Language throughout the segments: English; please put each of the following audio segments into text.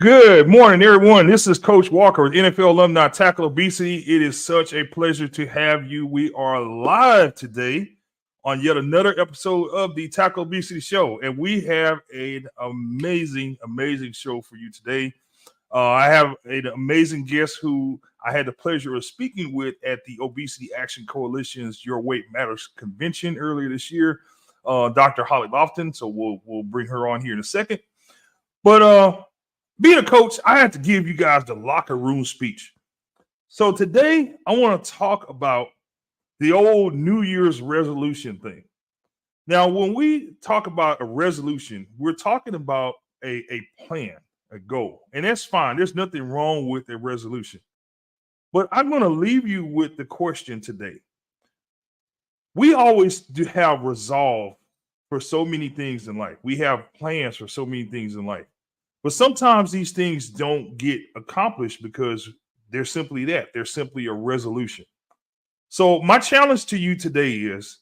Good morning, everyone. This is Coach Walker with NFL Alumni Tackle Obesity. It is such a pleasure to have you. We are live today on yet another episode of the Tackle Obesity Show, and we have an amazing show for you today. I have an amazing guest who I had the pleasure of speaking with at the Obesity Action Coalition's Your Weight Matters convention earlier this year, Dr. Holly Lofton. So we'll bring her on here in a second. But being a coach, I have to give you guys the locker room speech. So today, I want to talk about the old New Year's resolution thing. Now, when we talk about a resolution, we're talking about a plan, a goal, and that's fine. There's nothing wrong with a resolution. But I'm going to leave you with the question today. We always do have resolve for so many things in life. We have plans for so many things in life. But sometimes these things don't get accomplished because they're simply that. They're simply a resolution. So my challenge to you today is,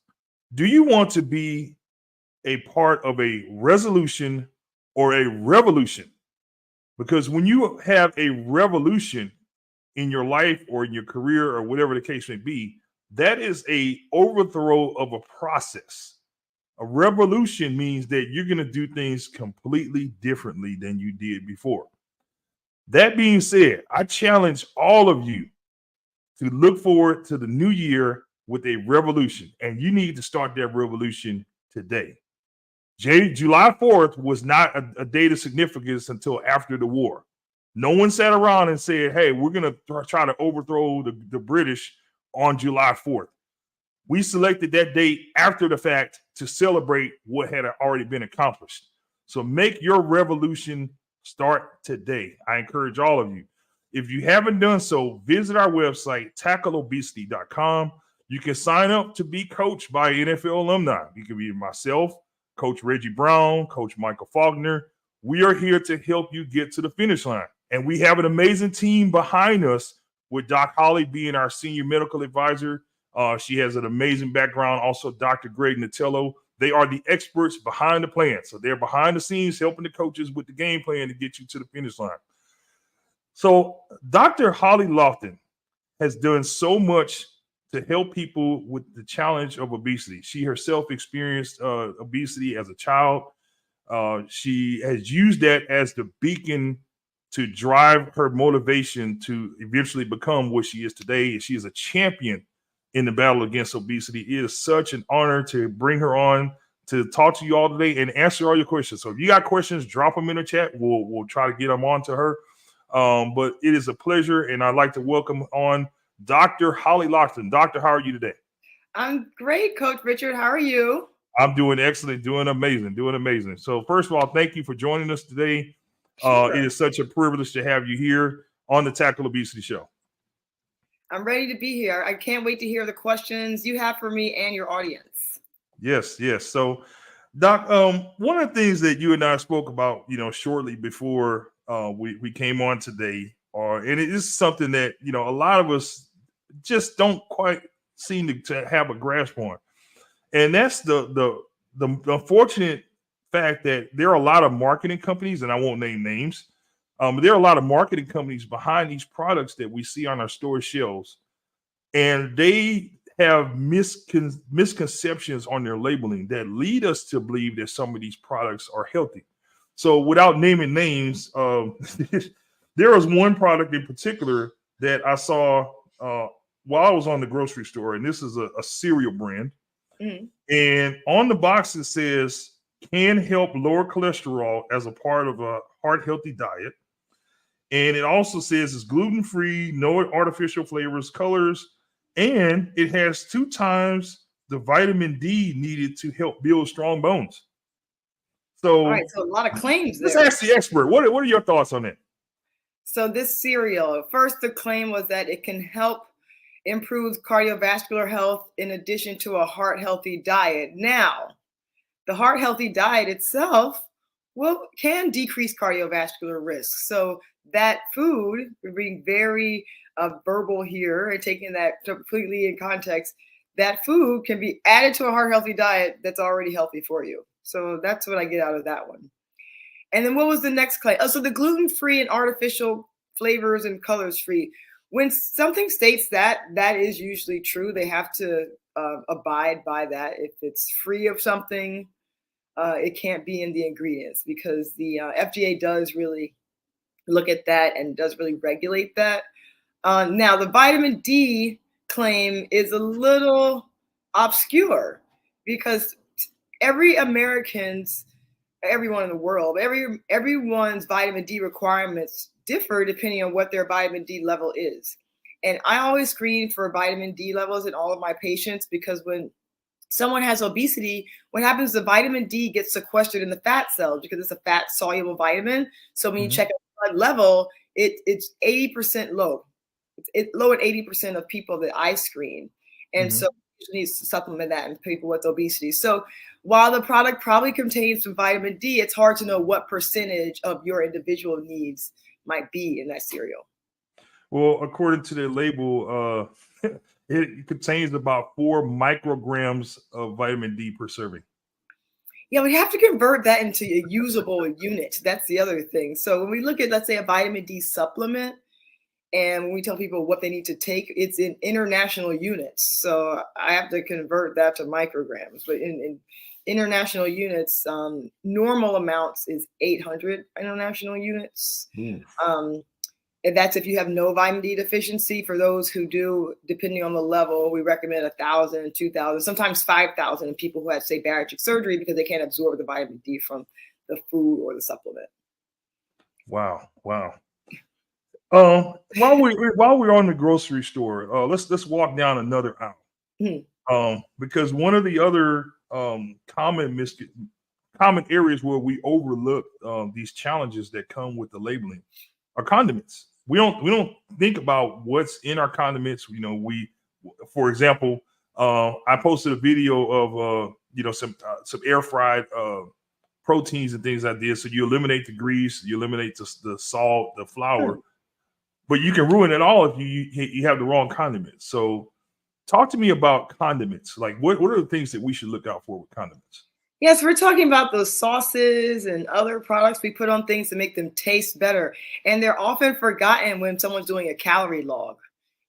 do you want to be a part of a resolution or a revolution? Because when you have a revolution in your life or in your career or whatever the case may be, that is a overthrow of a process. A revolution means that you're going to do things completely differently than you did before. That being said, I challenge all of you to look forward to the new year with a revolution, and you need to start that revolution today. July 4th was not a date of significance until after the war. No one sat around and said, hey, we're going to try to overthrow the British on July 4th. We selected that date after the fact to celebrate what had already been accomplished. So make your revolution start today. I encourage all of you. If you haven't done so, visit our website, tackleobesity.com. You can sign up to be coached by NFL alumni. You can be myself, Coach Reggie Brown, Coach Michael Faulkner. We are here to help you get to the finish line. And we have an amazing team behind us with Doc Holly being our senior medical advisor. She has an amazing background. Also, Dr. Greg Natello. They are the experts behind the plan. So they're behind the scenes helping the coaches with the game plan to get you to the finish line. So Dr. Holly Lofton has done so much to help people with the challenge of obesity. She herself experienced obesity as a child. She has used that as the beacon to drive her motivation to eventually become what she is today. She is a champion in the battle against obesity. It is such an honor to bring her on to talk to you all today and answer all your questions. So if you got questions, drop them in the chat. We'll try to get them on to her. But it is a pleasure, and I'd like to welcome on Dr. Holly Lofton. Doctor, how are you today? I'm great, Coach Richard. How are you? I'm doing excellent, doing amazing. So first of all, thank you for joining us today. Sure. It is such a privilege to have you here on the Tackle Obesity Show. I'm ready to be here. I can't wait to hear the questions you have for me and your audience. Yes. So, Doc, one of the things that you and I spoke about, shortly before we came on today, and it is something that a lot of us just don't quite seem to have a grasp on, and that's the unfortunate fact that there are a lot of marketing companies, and I won't name names. But there are a lot of marketing companies behind these products that we see on our store shelves, and they have misconceptions on their labeling that lead us to believe that some of these products are healthy. So without naming names, there was one product in particular that I saw while I was on the grocery store, and this is a cereal brand. Mm-hmm. And on the box it says, can help lower cholesterol as a part of a heart-healthy diet. And it also says it's gluten-free, no artificial flavors, colors, and it has 2 times the vitamin D needed to help build strong bones. So, all right, so a lot of claims there. Let's ask the expert. What are your thoughts on that? So this cereal, first the claim was that it can help improve cardiovascular health in addition to a heart-healthy diet. Now, the heart-healthy diet itself can decrease cardiovascular risk. So that food, we're being very verbal here and taking that completely in context, that food can be added to a heart-healthy diet that's already healthy for you. So that's what I get out of that one. And then what was the next claim? Oh, so the gluten-free and artificial flavors and colors free. When something states that, that is usually true. They have to abide by that. If it's free of something, it can't be in the ingredients, because the FDA does really look at that and does really regulate that. Now, the vitamin D claim is a little obscure, because everyone in the world, everyone's vitamin D requirements differ depending on what their vitamin D level is. And I always screen for vitamin D levels in all of my patients, because when someone has obesity, what happens is the vitamin D gets sequestered in the fat cells, because it's a fat soluble vitamin. So when you check a blood level, it's 80% low. It's low at 80% of people that I screen. And so you need to supplement that in people with obesity. So while the product probably contains some vitamin D, it's hard to know what percentage of your individual needs might be in that cereal. Well, according to the label, it contains about 4 micrograms of vitamin D per serving. Yeah, we have to convert that into a usable unit. That's the other thing. So when we look at, let's say, a vitamin D supplement, and when we tell people what they need to take, it's in international units. So I have to convert that to micrograms. But in international units, normal amounts is 800 international units. And that's if you have no vitamin D deficiency. For those who do, depending on the level, we recommend 1,000, 2,000, sometimes 5,000 in people who have, say, bariatric surgery, because they can't absorb the vitamin D from the food or the supplement. Wow. While we're on the grocery store, let's walk down another aisle. Because one of the other common areas where we overlook these challenges that come with the labeling are condiments. We don't think about what's in our condiments. For example, I posted a video of some air fried proteins and things like this. So you eliminate the grease, you eliminate the salt, the flour, but you can ruin it all if you have the wrong condiments. So talk to me about condiments. Like what are the things that we should look out for with condiments? Yes, we're talking about those sauces and other products we put on things to make them taste better. And they're often forgotten when someone's doing a calorie log.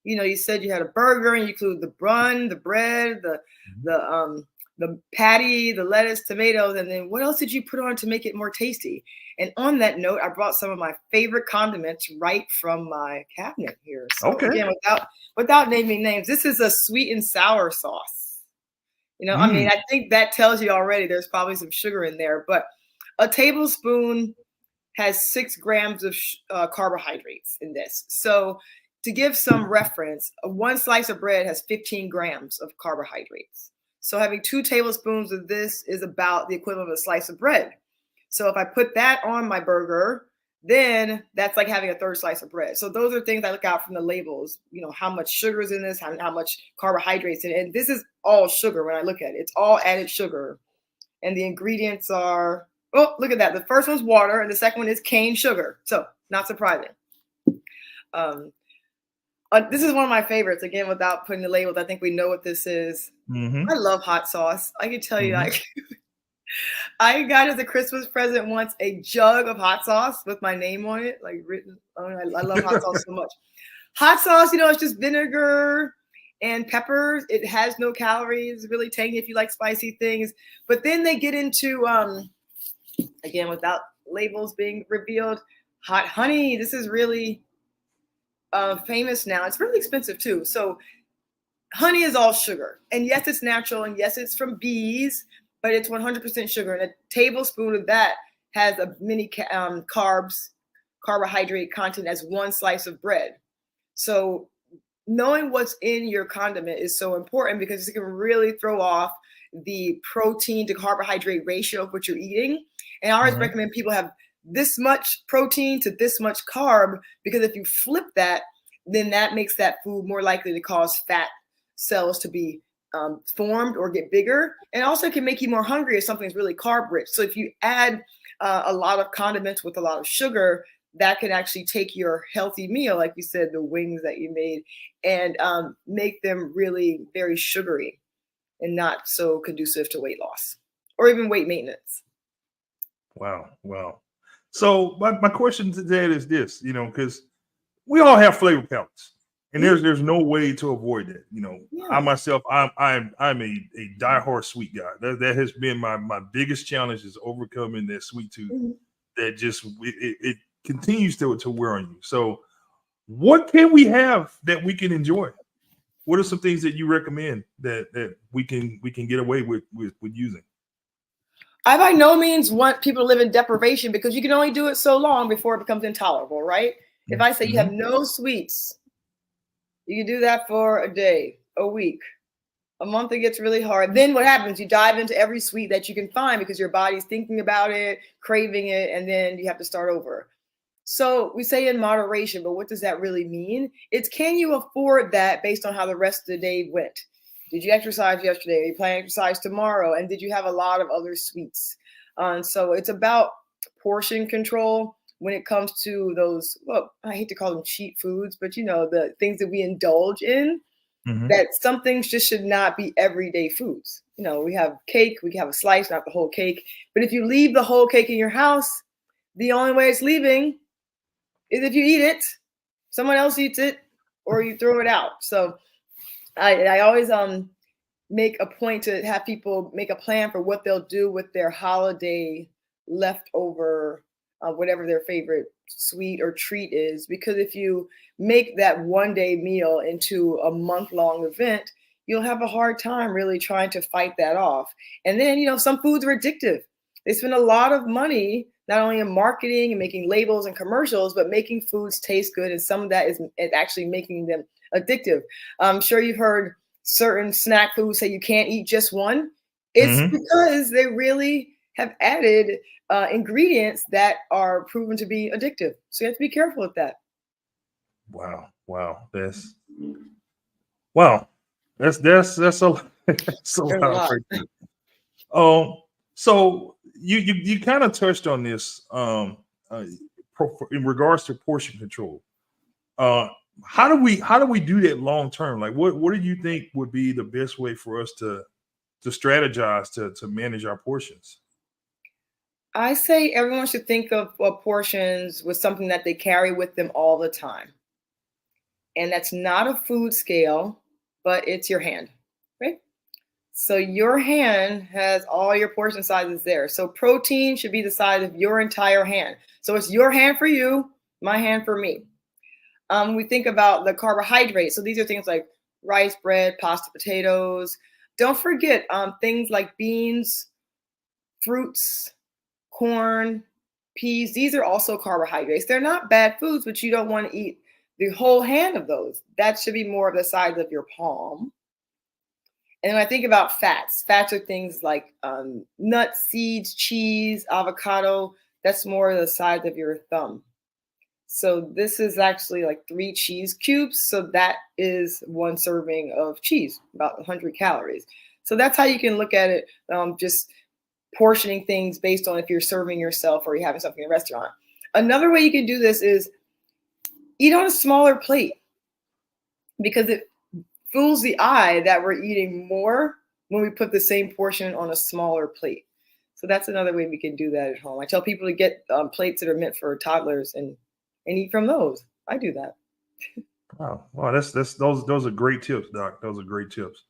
You said you had a burger and you include the bun, the bread, the patty, the lettuce, tomatoes, and then what else did you put on to make it more tasty? And on that note, I brought some of my favorite condiments right from my cabinet here. So again, without naming names, this is a sweet and sour sauce. I mean, I think that tells you already there's probably some sugar in there, but a tablespoon has 6 grams of carbohydrates in this. So to give some reference, one slice of bread has 15 grams of carbohydrates. So having 2 tablespoons of this is about the equivalent of a slice of bread. So if I put that on my burger, then that's like having a 3rd slice of bread. So those are things I look out from the labels, how much sugar is in this, how much carbohydrates in it. And this is all sugar when I look at it. It's all added sugar. And the ingredients are, oh, look at that. The first one's water and the second one is cane sugar. So not surprising. This is one of my favorites. Again, without putting the labels, I think we know what this is. I love hot sauce. I can tell you, I got as a Christmas present once a jug of hot sauce with my name on it, like written. I love hot sauce so much. Hot sauce, it's just vinegar and peppers. It has no calories, really tangy if you like spicy things. But then they get into, again, without labels being revealed, hot honey. This is really famous now. It's really expensive too. So honey is all sugar. And yes, it's natural. And yes, it's from bees, but it's 100% sugar. And a tablespoon of that has a mini carbohydrate content as 1 slice of bread. So knowing what's in your condiment is so important, because it can really throw off the protein to carbohydrate ratio of what you're eating. And I always recommend people have this much protein to this much carb, because if you flip that, then that makes that food more likely to cause fat cells to be formed or get bigger. And also can make you more hungry if something's really carb rich. So if you add a lot of condiments with a lot of sugar, that can actually take your healthy meal, like you said, the wings that you made, and make them really very sugary and not so conducive to weight loss or even weight maintenance. Wow. So my question to that is this, because we all have flavor palettes, and there's no way to avoid that. I Yeah. myself, I'm a diehard sweet guy. That has been my biggest challenge is overcoming that sweet tooth Mhm. that just it continues to wear on you. So what can we have that we can enjoy? What are some things that you recommend that we can get away with using? I by no means want people to live in deprivation because you can only do it so long before it becomes intolerable, right? If I say you have Mm-hmm. no sweets, you can do that for a day, a week, a month. It gets really hard. Then what happens? You dive into every sweet that you can find because your body's thinking about it, craving it, and then you have to start over. So we say in moderation, but what does that really mean? It's can you afford that based on how the rest of the day went? Did you exercise yesterday? Are you planning to exercise tomorrow? And did you have a lot of other sweets? So it's about portion control when it comes to those, well, I hate to call them cheat foods, but the things that we indulge in, Mm-hmm. that some things just should not be everyday foods. We have cake, we can have a slice, not the whole cake. But if you leave the whole cake in your house, the only way it's leaving is if you eat it, someone else eats it, or you throw it out. So I always make a point to have people make a plan for what they'll do with their holiday leftover, whatever their favorite sweet or treat is. Because if you make that one day meal into a month-long event, you'll have a hard time really trying to fight that off. And then, some foods are addictive. They spend a lot of money not only in marketing and making labels and commercials, but making foods taste good. And some of that is actually making them addictive. I'm sure you've heard certain snack foods say you can't eat just one. It's Mm-hmm. because they really have added ingredients that are proven to be addictive. So you have to be careful with that. Wow. Wow. That's a that's a There's a lot lot. right there. Um, so you kind of touched on this uh, in regards to portion control. Uh, how do we do that long term? Like, what do you think would be the best way for us to strategize to manage our portions? I say everyone should think of portions with something that they carry with them all the time. And that's not a food scale, but it's your hand, right? So your hand has all your portion sizes there. So protein should be the size of your entire hand. So it's your hand for you, my hand for me. We think about the carbohydrates. So these are things like rice, bread, pasta, potatoes. Don't forget things like beans, fruits, corn, peas. These are also carbohydrates. They're not bad foods, but you don't want to eat the whole hand of those. That should be more of the size of your palm. And when I think about fats are things like nuts, seeds, cheese, avocado. That's more the size of your thumb. So this is actually like 3 cheese cubes. So that is one serving of cheese, about 100 calories. So that's how you can look at it, just portioning things based on if you're serving yourself or you're having something in a restaurant. Another way you can do this is eat on a smaller plate because it fools the eye that we're eating more when we put the same portion on a smaller plate. So that's another way we can do that at home. I tell people to get plates that are meant for toddlers and eat from those. I do that. Wow, that's those are great tips, Doc. Those are great tips.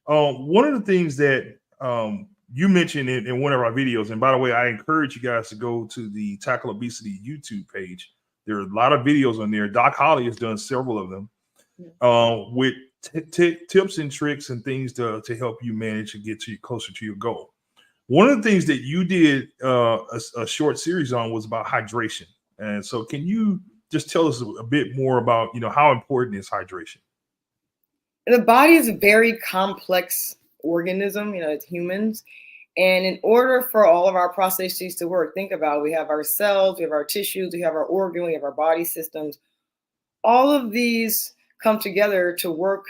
One of the things that you mentioned in one of our videos, and by the way, I encourage you guys to go to the Tackle Obesity YouTube page. There are a lot of videos on there. Doc Holly has done several of them Yeah. with tips and tricks and things to help you manage and get to closer to your goal. One of the things that you did a short series on was about hydration. And so can you just tell us a bit more about, how important is hydration? And the body is a very complex organism, it's humans. And in order for all of our processes to work, think about it, we have our cells, we have our tissues, we have our organ, we have our body systems. All of these come together to work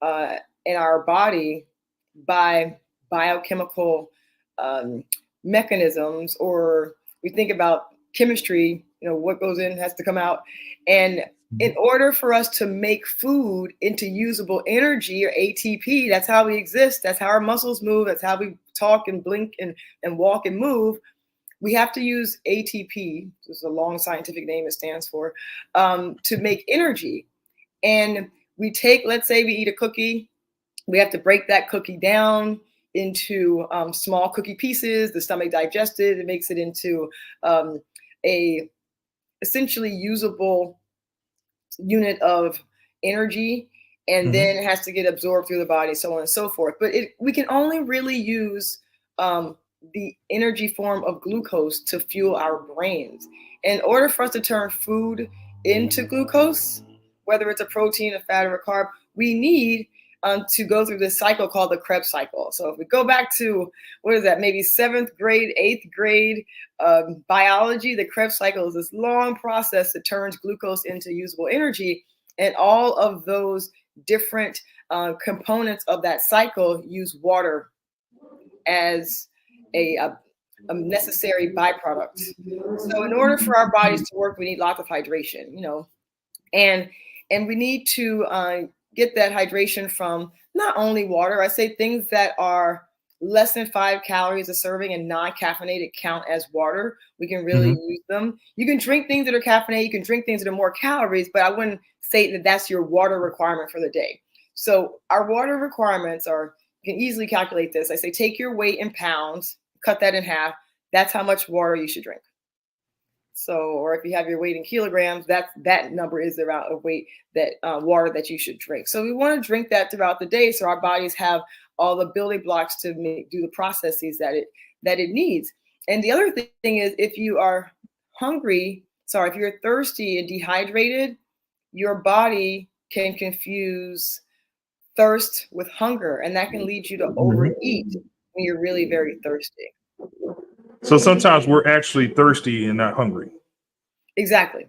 in our body by biochemical um, mechanisms, or we think about chemistry, what goes in has to come out. And in order for us to make food into usable energy or ATP, that's how we exist. That's how our muscles move. That's how we talk and blink and walk and move. we have to use ATP, this is a long scientific name it stands for, to make energy. And we take, let's say we eat a cookie, we have to break that cookie down into small cookie pieces. The stomach digests it, it makes it into a essentially usable unit of energy, and then it has to get absorbed through the body, so on and so forth. But we can only really use the energy form of glucose to fuel our brains. In order for us to turn food into glucose, whether it's a protein, a fat, or a carb, we need to go through this cycle called the Krebs cycle. So if we go back to, what is that, maybe 7th grade, 8th grade biology, the Krebs cycle is this long process that turns glucose into usable energy. And all of those different components of that cycle use water as a necessary byproduct. So in order for our bodies to work, we need lots of hydration, and we need to get that hydration from not only water. I say things that are less than 5 calories a serving and non-caffeinated count as water. We can really use them. You can drink things that are caffeinated. You can drink things that are more calories, but I wouldn't say that that's your water requirement for the day. So our water requirements are, you can easily calculate this. I say take your weight in pounds, cut that in half. That's how much water you should drink. So, or if you have your weight in kilograms, that number is the amount of weight that water that you should drink. So we want to drink that throughout the day, so our bodies have all the building blocks to do the processes that it needs. And the other thing is, if you are if you're thirsty and dehydrated, your body can confuse thirst with hunger, and that can lead you to overeat when you're really very thirsty. So sometimes we're actually thirsty and not hungry. Exactly.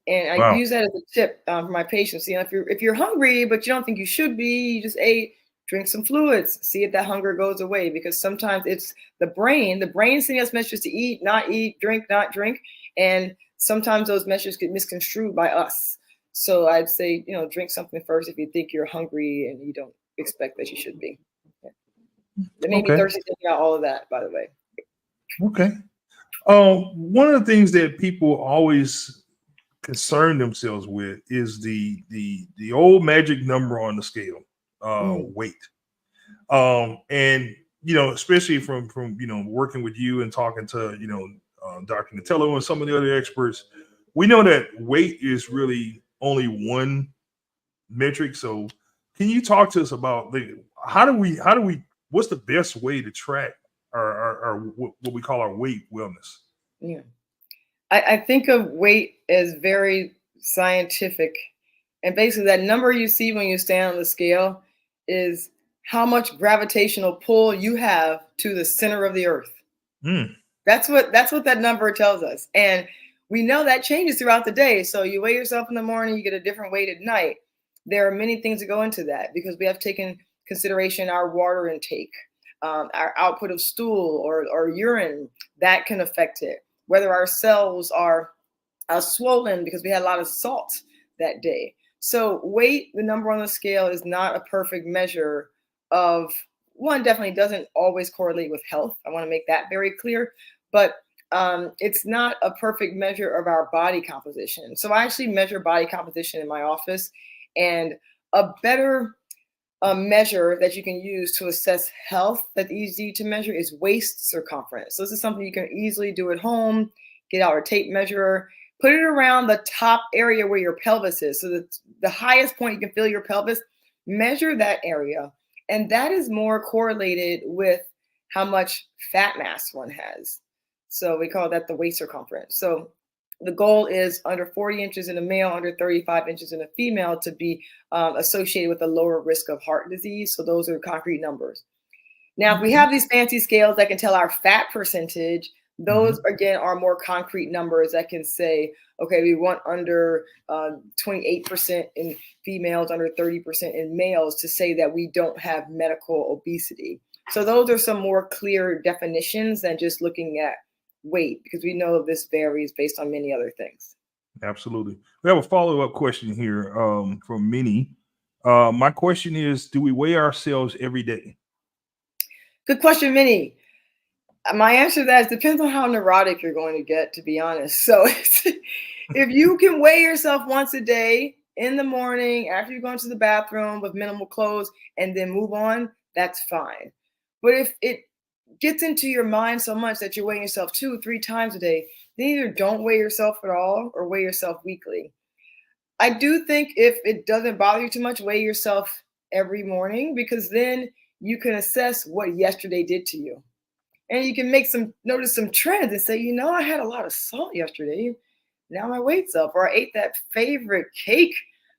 And I use that as a tip for my patients. If you're hungry, but you don't think you should be, you just ate, drink some fluids, see if that hunger goes away, because sometimes it's the brain sending us messages to eat, drink, not drink. And sometimes those messages get misconstrued by us. So I'd say, drink something first if you think you're hungry and you don't expect that you should be. Yeah. It made me thirsty thinking about all of that, by the way. Okay. One of the things that people always concern themselves with is the old magic number on the scale, weight. And especially from working with you and talking to Dr. Natello and some of the other experts, we know that weight is really only one metric. So can you talk to us about what's the best way to track our what we call our weight wellness? Yeah, I think of weight as very scientific, and basically that number you see when you stand on the scale is how much gravitational pull you have to the center of the earth. That's what that number tells us, and we know that changes throughout the day. So you weigh yourself in the morning, you get a different weight at night. There are many things that go into that, because we have taken consideration our water intake. Our output of stool or urine, that can affect it. Whether our cells are swollen because we had a lot of salt that day. So weight, the number on the scale, is not a perfect measure of, one, definitely doesn't always correlate with health. I want to make that very clear. But it's not a perfect measure of our body composition. So I actually measure body composition in my office, and a better measure that you can use to assess health that's easy to measure is waist circumference. So this is something you can easily do at home. Get out a tape measure, put it around the top area where your pelvis is. So the highest point you can feel your pelvis, measure that area. And that is more correlated with how much fat mass one has. So we call that the waist circumference. So the goal is under 40 inches in a male, under 35 inches in a female, to be associated with a lower risk of heart disease. So those are concrete numbers. Now, if we have these fancy scales that can tell our fat percentage, those again are more concrete numbers that can say, okay, we want under 28% in females, under 30% in males, to say that we don't have medical obesity. So those are some more clear definitions than just looking at weight, because we know this varies based on many other things. Absolutely. We have a follow-up question here from Minnie. My question is, do we weigh ourselves every day? Good question, Minnie. My answer to that is depends on how neurotic you're going to get, to be honest. So if you can weigh yourself once a day in the morning after you go into the bathroom with minimal clothes and then move on, that's fine. But if it gets into your mind so much that you're weighing yourself 2 or 3 times a day, then either don't weigh yourself at all or weigh yourself weekly. I do think if it doesn't bother you too much, weigh yourself every morning, because then you can assess what yesterday did to you. And you can notice some trends and say, I had a lot of salt yesterday. Now my weight's up. Or I ate that favorite cake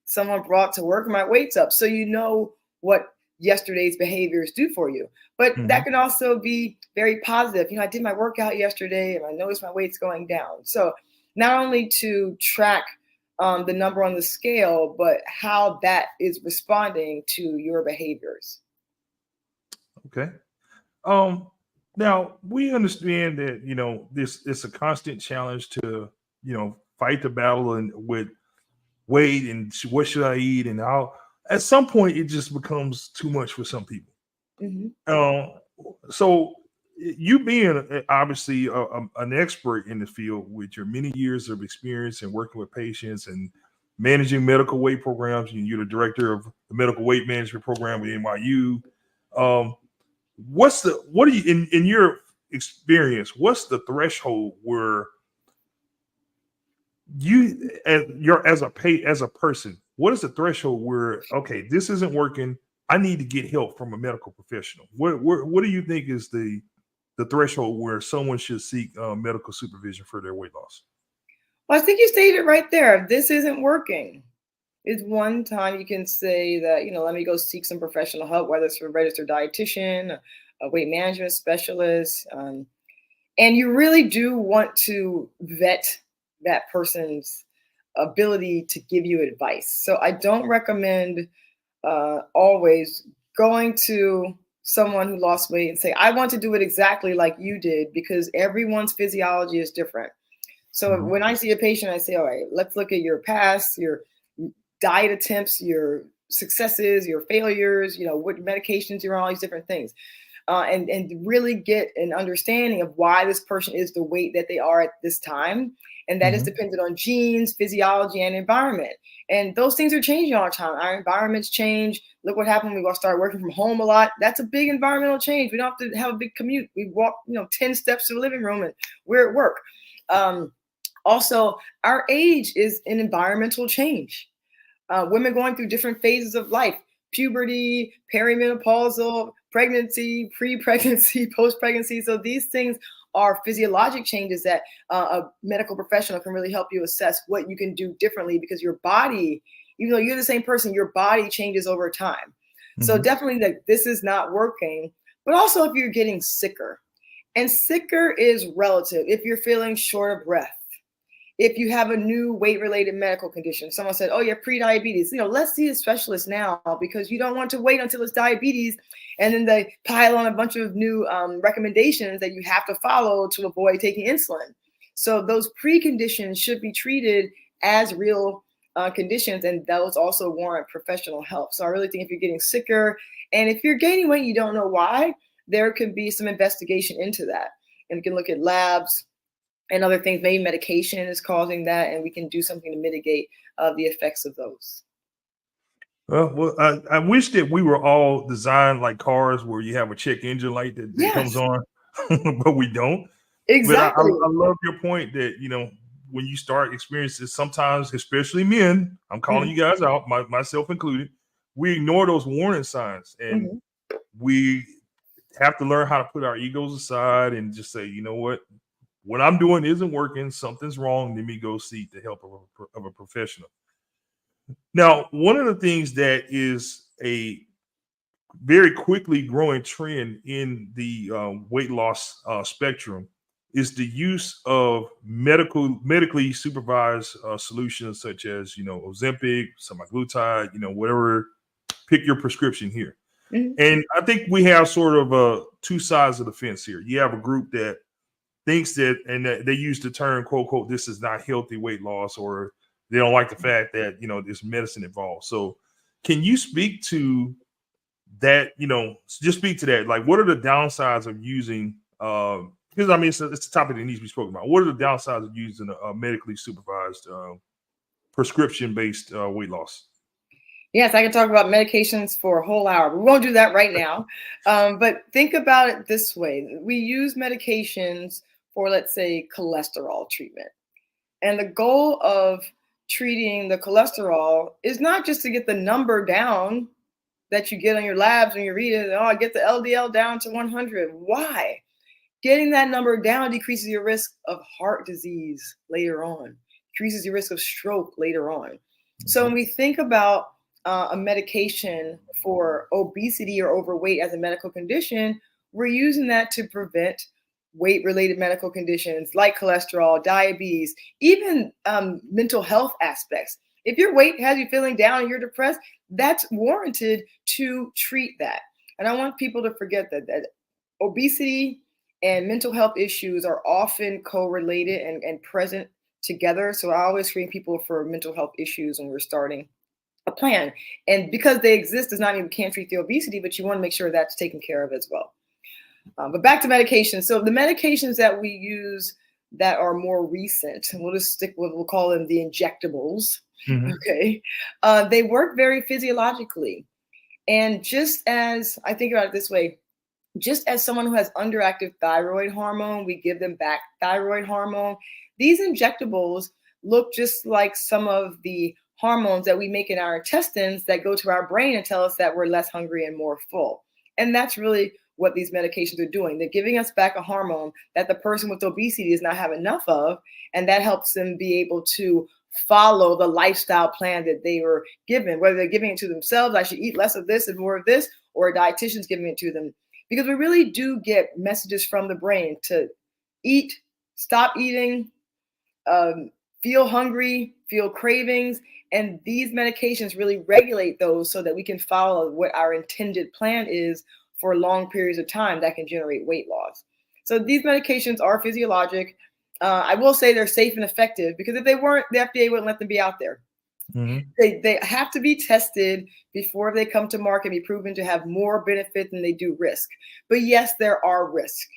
someone brought to work, my weight's up. So you know what yesterday's behaviors do for you. But that can also be very positive. I did my workout yesterday and I noticed my weight's going down. So not only to track the number on the scale, but how that is responding to your behaviors. Okay. Now we understand that this is a constant challenge to fight the battle and with weight and what should I eat and how. At some point, it just becomes too much for some people. So you being obviously an expert in the field with your many years of experience and working with patients and managing medical weight programs, and you're the director of the medical weight management program at NYU. What do you in your experience? What's the threshold where as a person, what is the threshold where okay, this isn't working? I need to get help from a medical professional. What do you think is the threshold where someone should seek medical supervision for their weight loss? Well, I think you stated it right there. This isn't working. It's one time you can say that, let me go seek some professional help, whether it's from a registered dietitian, a weight management specialist. And you really do want to vet that person's ability to give you advice. So I don't recommend always going to someone who lost weight and say, I want to do it exactly like you did, because everyone's physiology is different. So when I see a patient, I say, all right, let's look at your past, your diet attempts, your successes, your failures, what medications you're on, all these different things. And really get an understanding of why this person is the weight that they are at this time. And that is dependent on genes, physiology, and environment. And those things are changing all the time. Our environments change. Look what happened when we start working from home a lot. That's a big environmental change. We don't have to have a big commute. We walk, 10 steps to the living room and we're at work. Also, our age is an environmental change. Women going through different phases of life, puberty, perimenopausal, pregnancy, pre-pregnancy, post-pregnancy. So these things are physiologic changes that a medical professional can really help you assess what you can do differently, because your body, even though you're the same person, your body changes over time. So definitely that this is not working, but also if you're getting sicker, and sicker is relative. If you're feeling short of breath, if you have a new weight-related medical condition, someone said, oh, you have pre-diabetes, let's see a specialist now, because you don't want to wait until it's diabetes and then they pile on a bunch of new recommendations that you have to follow to avoid taking insulin. So those preconditions should be treated as real conditions, and those also warrant professional help. So I really think if you're getting sicker and if you're gaining weight, you don't know why, there could be some investigation into that. And we can look at labs and other things. Maybe medication is causing that, and we can do something to mitigate the effects of those. Well, I wish that we were all designed like cars where you have a check engine light that comes on, but we don't. Exactly. But I love your point that, when you start experiencing sometimes, especially men, I'm calling you guys out, myself included, we ignore those warning signs, and we have to learn how to put our egos aside and just say, you know what I'm doing isn't working, something's wrong, let me go seek the help of a professional. Now, one of the things that is a very quickly growing trend in the weight loss spectrum is the use of medically supervised solutions such as, Ozempic, semaglutide, whatever, pick your prescription here. And I think we have sort of two sides of the fence here. You have a group that thinks that, and that they use the term, quote, quote, this is not healthy weight loss, or they don't like the fact that, there's medicine involved. So can you speak to that, just speak to that? Like, what are the downsides of using Because I mean, it's a topic that needs to be spoken about. What are the downsides of using a medically supervised, prescription-based weight loss? Yes, I can talk about medications for a whole hour, but we won't do that right now. But think about it this way. We use medications for, let's say, cholesterol treatment. And the goal of treating the cholesterol is not just to get the number down that you get on your labs when you read it. Oh, I get the LDL down to 100. Why? Getting that number down decreases your risk of heart disease later on, decreases your risk of stroke later on. So when we think about a medication for obesity or overweight as a medical condition, we're using that to prevent weight-related medical conditions like cholesterol, diabetes, even mental health aspects. If your weight has you feeling down and you're depressed, that's warranted to treat that. And I want people to forget that obesity and mental health issues are often correlated and present together. So I always screen people for mental health issues when we're starting a plan. And because they exist does not mean we can't treat the obesity, but you want to make sure that's taken care of as well. But back to medications. So the medications that we use that are more recent, we'll just stick with, we'll call them the injectables. Okay. They work very physiologically. And just as I think about it this way, just as someone who has underactive thyroid hormone, we give them back thyroid hormone. These injectables look just like some of the hormones that we make in our intestines that go to our brain and tell us that we're less hungry and more full. And that's really what these medications are doing. They're giving us back a hormone that the person with obesity does not have enough of, and that helps them be able to follow the lifestyle plan that they were given, whether they're giving it to themselves, I should eat less of this and more of this, or a dietitian's giving it to them. Because we really do get messages from the brain to eat, stop eating, feel hungry, feel cravings. And these medications really regulate those so that we can follow what our intended plan is for long periods of time that can generate weight loss. So these medications are physiologic. I will say they're safe and effective, because if they weren't, the FDA wouldn't let them be out there. They have to be tested before they come to market and be proven to have more benefit than they do risk. But yes, there are risks.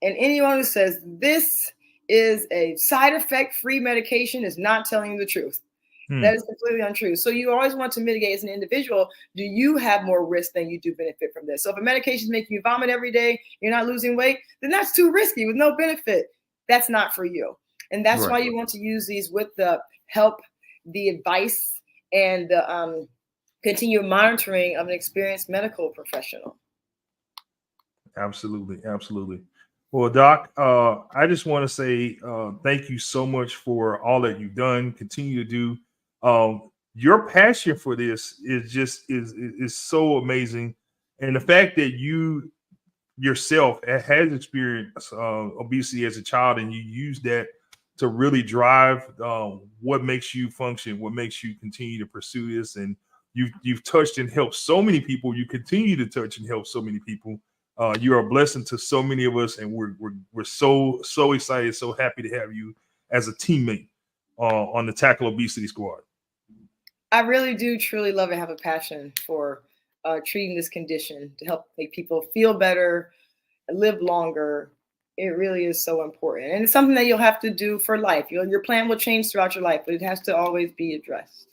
And anyone who says this is a side effect free medication is not telling you the truth. That is completely untrue. So you always want to mitigate as an individual. Do you have more risk than you do benefit from this? So if a medication is making you vomit every day, you're not losing weight, then that's too risky with no benefit. That's not for you. And that's why you want to use these with the help, the advice, and the continued monitoring of an experienced medical professional. Absolutely. Absolutely. Well, Doc, I just want to say thank you so much for all that you've done, continue to do. Your passion for this is just is so amazing. And the fact that you yourself has experienced obesity as a child, and you use that to really drive what makes you function, what makes you continue to pursue this. And you've touched and helped so many people. You continue to touch and help so many people. You are a blessing to so many of us, and we're so excited, so happy to have you as a teammate on the Tackle Obesity Squad. I really do truly love and have a passion for treating this condition to help make people feel better, live longer. It really is so important. And it's something that you'll have to do for life. Your plan will change throughout your life, but it has to always be addressed.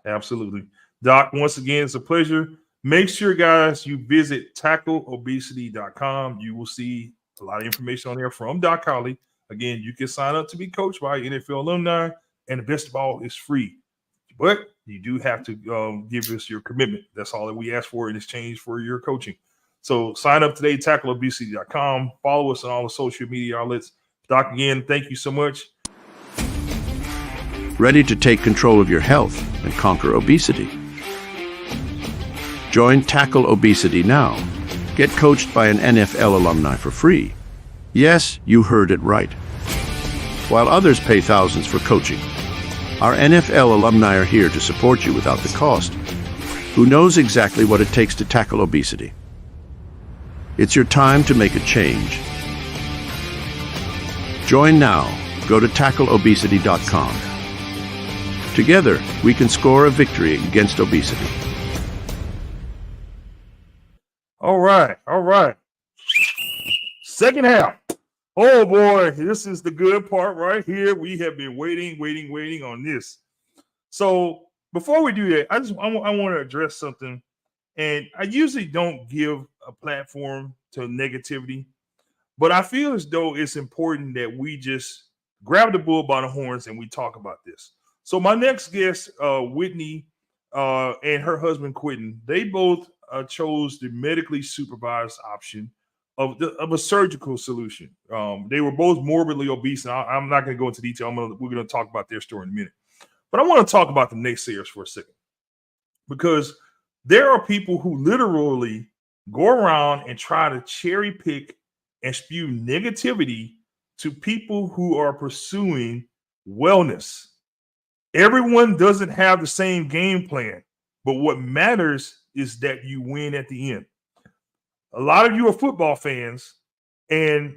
Absolutely. Doc, once again, it's a pleasure. Make sure, guys, you visit tackleobesity.com. You will see a lot of information on there from Doc Holly. Again, you can sign up to be coached by NFL alumni, and the best of all, is free. But you do have to give us your commitment. That's all that we ask for in exchange for your coaching. So sign up today, tackleobesity.com. Follow us on all the social media outlets. Doc, again, thank you so much. Ready to take control of your health and conquer obesity? Join Tackle Obesity now. Get coached by an NFL alumni for free. Yes, you heard it right. While others pay thousands for coaching, our NFL alumni are here to support you without the cost. Who knows exactly what it takes to tackle obesity? It's your time to make a change. Join now. Go to tackleobesity.com. Together, we can score a victory against obesity. All right. Second half. Oh boy, this is the good part right here. We have been waiting on this. So before we do that, I want to address something. And I usually don't give a platform to negativity, but I feel as though it's important that we just grab the bull by the horns and we talk about this. So my next guest, Whitney, and her husband Quentin, they both chose the medically supervised option of a surgical solution. They were both morbidly obese, and I'm not going to go into detail. We're going to talk about their story in a minute, but I want to talk about the naysayers for a second, because there are people who literally go around and try to cherry pick and spew negativity to people who are pursuing wellness. Everyone doesn't have the same game plan, but what matters is that you win at the end. A lot of you are football fans, and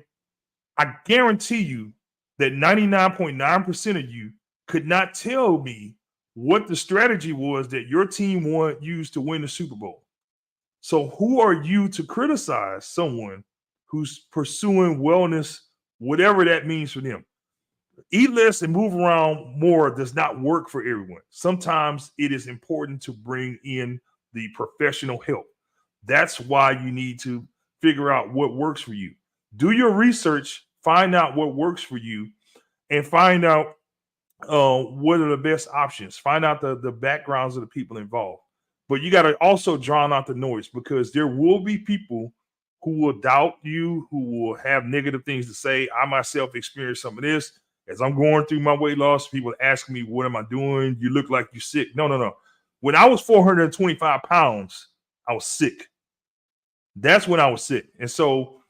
I guarantee you that 99.9% of you could not tell me what the strategy was that your team used to win the Super Bowl. So who are you to criticize someone who's pursuing wellness, whatever that means for them? Eat less and move around more does not work for everyone. Sometimes it is important to bring in the professional help. That's why you need to figure out what works for you. Do your research, find out what works for you, and find out what are the best options. Find out the backgrounds of the people involved. But you got to also drown out the noise, because there will be people who will doubt you, who will have negative things to say. I myself experienced some of this. As I'm going through my weight loss, people ask me, what am I doing? You look like you're sick. No. When I was 425 pounds, I was sick. That's when I was sick. And so,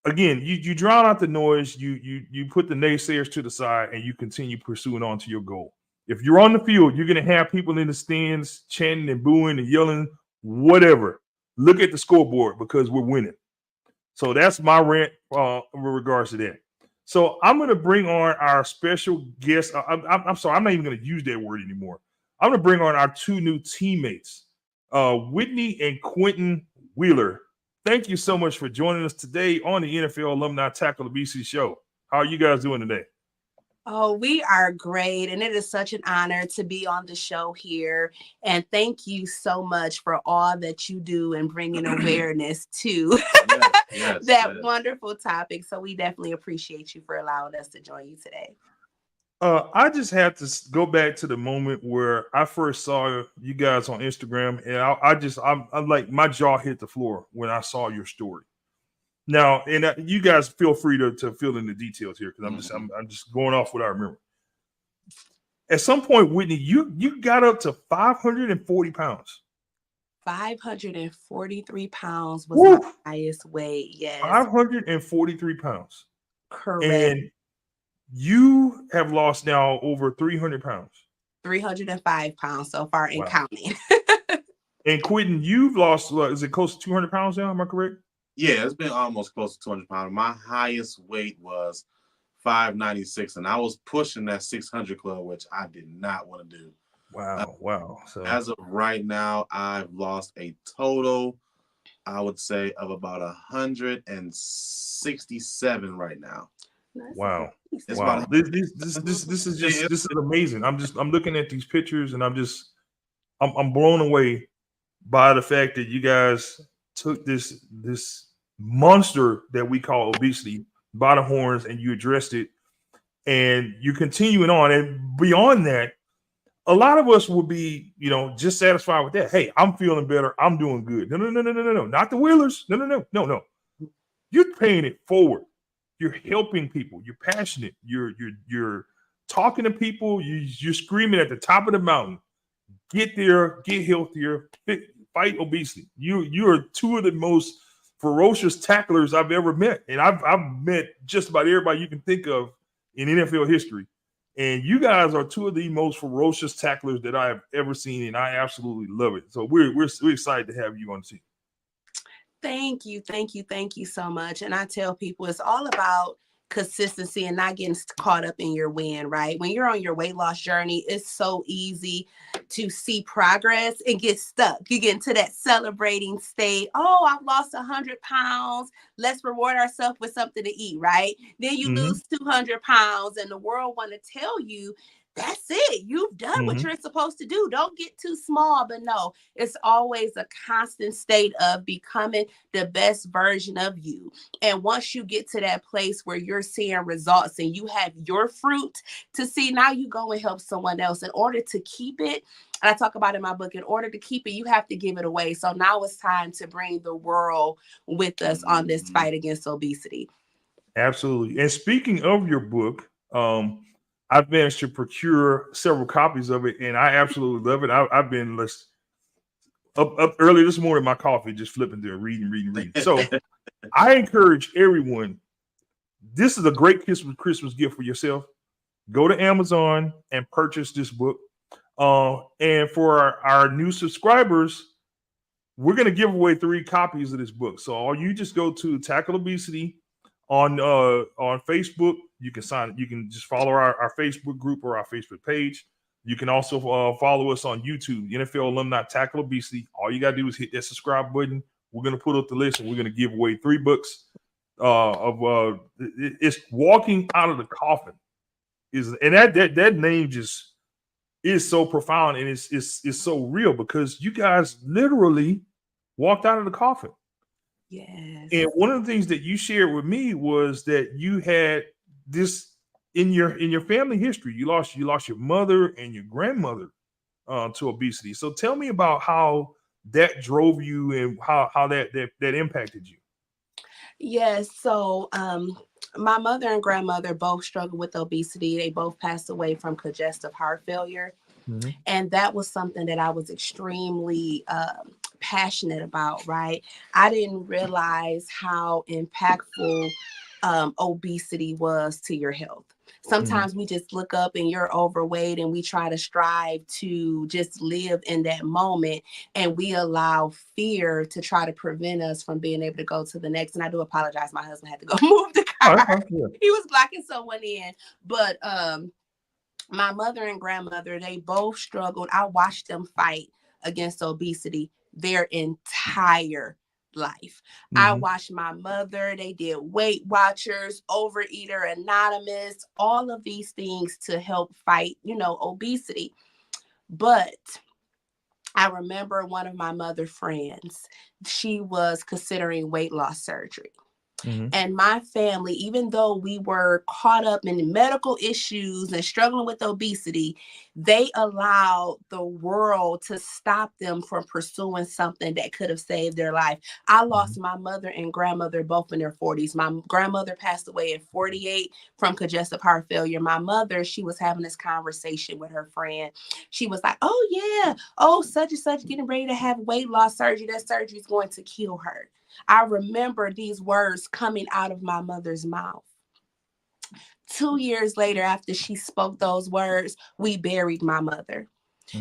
again, you drown out the noise, you put the naysayers to the side, and you continue pursuing on to your goal. If you're on the field, you're going to have people in the stands chanting and booing and yelling, whatever. Look at the scoreboard, because we're winning. So that's my rant in regards to that. So I'm going to bring on our special guest. I'm sorry, I'm not even going to use that word anymore. I'm going to bring on our two new teammates, Whitney and Quentin Wheeler. Thank you so much for joining us today on the NFL Alumni Tackle Obesity Show. How are you guys doing today? Oh, we are great. And it is such an honor to be on the show here. And thank you so much for all that you do and bringing awareness to that wonderful topic. So we definitely appreciate you for allowing us to join you today. I just have to go back to the moment where I first saw you guys on Instagram, and I'm like, my jaw hit the floor when I saw your story. Now, and you guys feel free to fill in the details here, because I'm just going off what I remember. At some point, Whitney, you got up to 540 pounds. 543 pounds was my highest weight. Yes. 543 pounds. Correct. And you have lost now over 300 pounds. 305 pounds so far and counting. And Quentin, you've lost, is it close to 200 pounds now? Am I correct? Yeah, it's been almost close to 200 pounds. My highest weight was 596, and I was pushing that 600 club, which I did not want to do. Wow. So as of right now, I've lost a total, I would say, of about 167 right now. Wow. This is amazing. I'm looking at these pictures, and I'm blown away by the fact that you guys took this monster that we call obesity by the horns, and you addressed it, and you're continuing on. And beyond that, a lot of us would be, just satisfied with that. Hey, I'm feeling better. I'm doing good. No. Not the Wheelers. No. You're paying it forward. You're helping people. You're passionate. You're talking to people. You're screaming at the top of the mountain. Get there. Get healthier. Fight obesity. You are two of the most ferocious tacklers I've ever met, and I've met just about everybody you can think of in NFL history. And you guys are two of the most ferocious tacklers that I have ever seen, and I absolutely love it. So we're excited to have you on the team. Thank you so much. And I tell people it's all about consistency and not getting caught up in your win, right? When you're on your weight loss journey, it's so easy to see progress and get stuck. You get into that celebrating state. Oh, I've lost 100 pounds. Let's reward ourselves with something to eat, right? Then you lose 200 pounds and the world want to tell you, that's it. You've done what you're supposed to do. Don't get too small. But no, it's always a constant state of becoming the best version of you. And once you get to that place where you're seeing results and you have your fruit to see, now you go and help someone else. In order to keep it, and I talk about in my book, in order to keep it, you have to give it away. So now it's time to bring the world with us on this fight against obesity. Absolutely. And speaking of your book, I've managed to procure several copies of it, and I absolutely love it. I've been up early this morning, my coffee, just flipping through, reading. So I encourage everyone. This is a great Christmas gift for yourself. Go to Amazon and purchase this book. And for our new subscribers, we're going to give away 3 copies of this book. So you just go to Tackle Obesity on Facebook. You can just follow our Facebook group or our Facebook page. You can also follow us on YouTube, NFL Alumni Tackle Obesity. All you got to do is hit that subscribe button. We're going to put up the list and we're going to give away 3 books it's Walking Out of the Coffin. And that name just is so profound and it's so real because you guys literally walked out of the coffin. Yes. And one of the things that you shared with me was that you had this in your family history. You lost your mother and your grandmother to obesity. So tell me about how that drove you and how that impacted you. Yes. So my mother and grandmother both struggled with obesity. They both passed away from congestive heart failure. Mm-hmm. And that was something that I was extremely passionate about, right? I didn't realize how impactful obesity was to your health. Sometimes we just look up and you're overweight and we try to strive to just live in that moment and we allow fear to try to prevent us from being able to go to the next. And I do apologize. My husband had to go move the car. He was blocking someone in. But my mother and grandmother, they both struggled. I watched them fight against obesity their entire life. I watched my mother, they did Weight Watchers, Overeater Anonymous, all of these things to help fight, obesity. But I remember one of my mother friends, she was considering weight loss surgery. And my family, even though we were caught up in medical issues and struggling with obesity, they allowed the world to stop them from pursuing something that could have saved their life. I lost my mother and grandmother both in their 40s. My grandmother passed away at 48 from congestive heart failure. My mother, she was having this conversation with her friend. She was like, oh yeah, such and such getting ready to have weight loss surgery. That surgery is going to kill her. I remember these words coming out of my mother's mouth. 2 years later, after she spoke those words, we buried my mother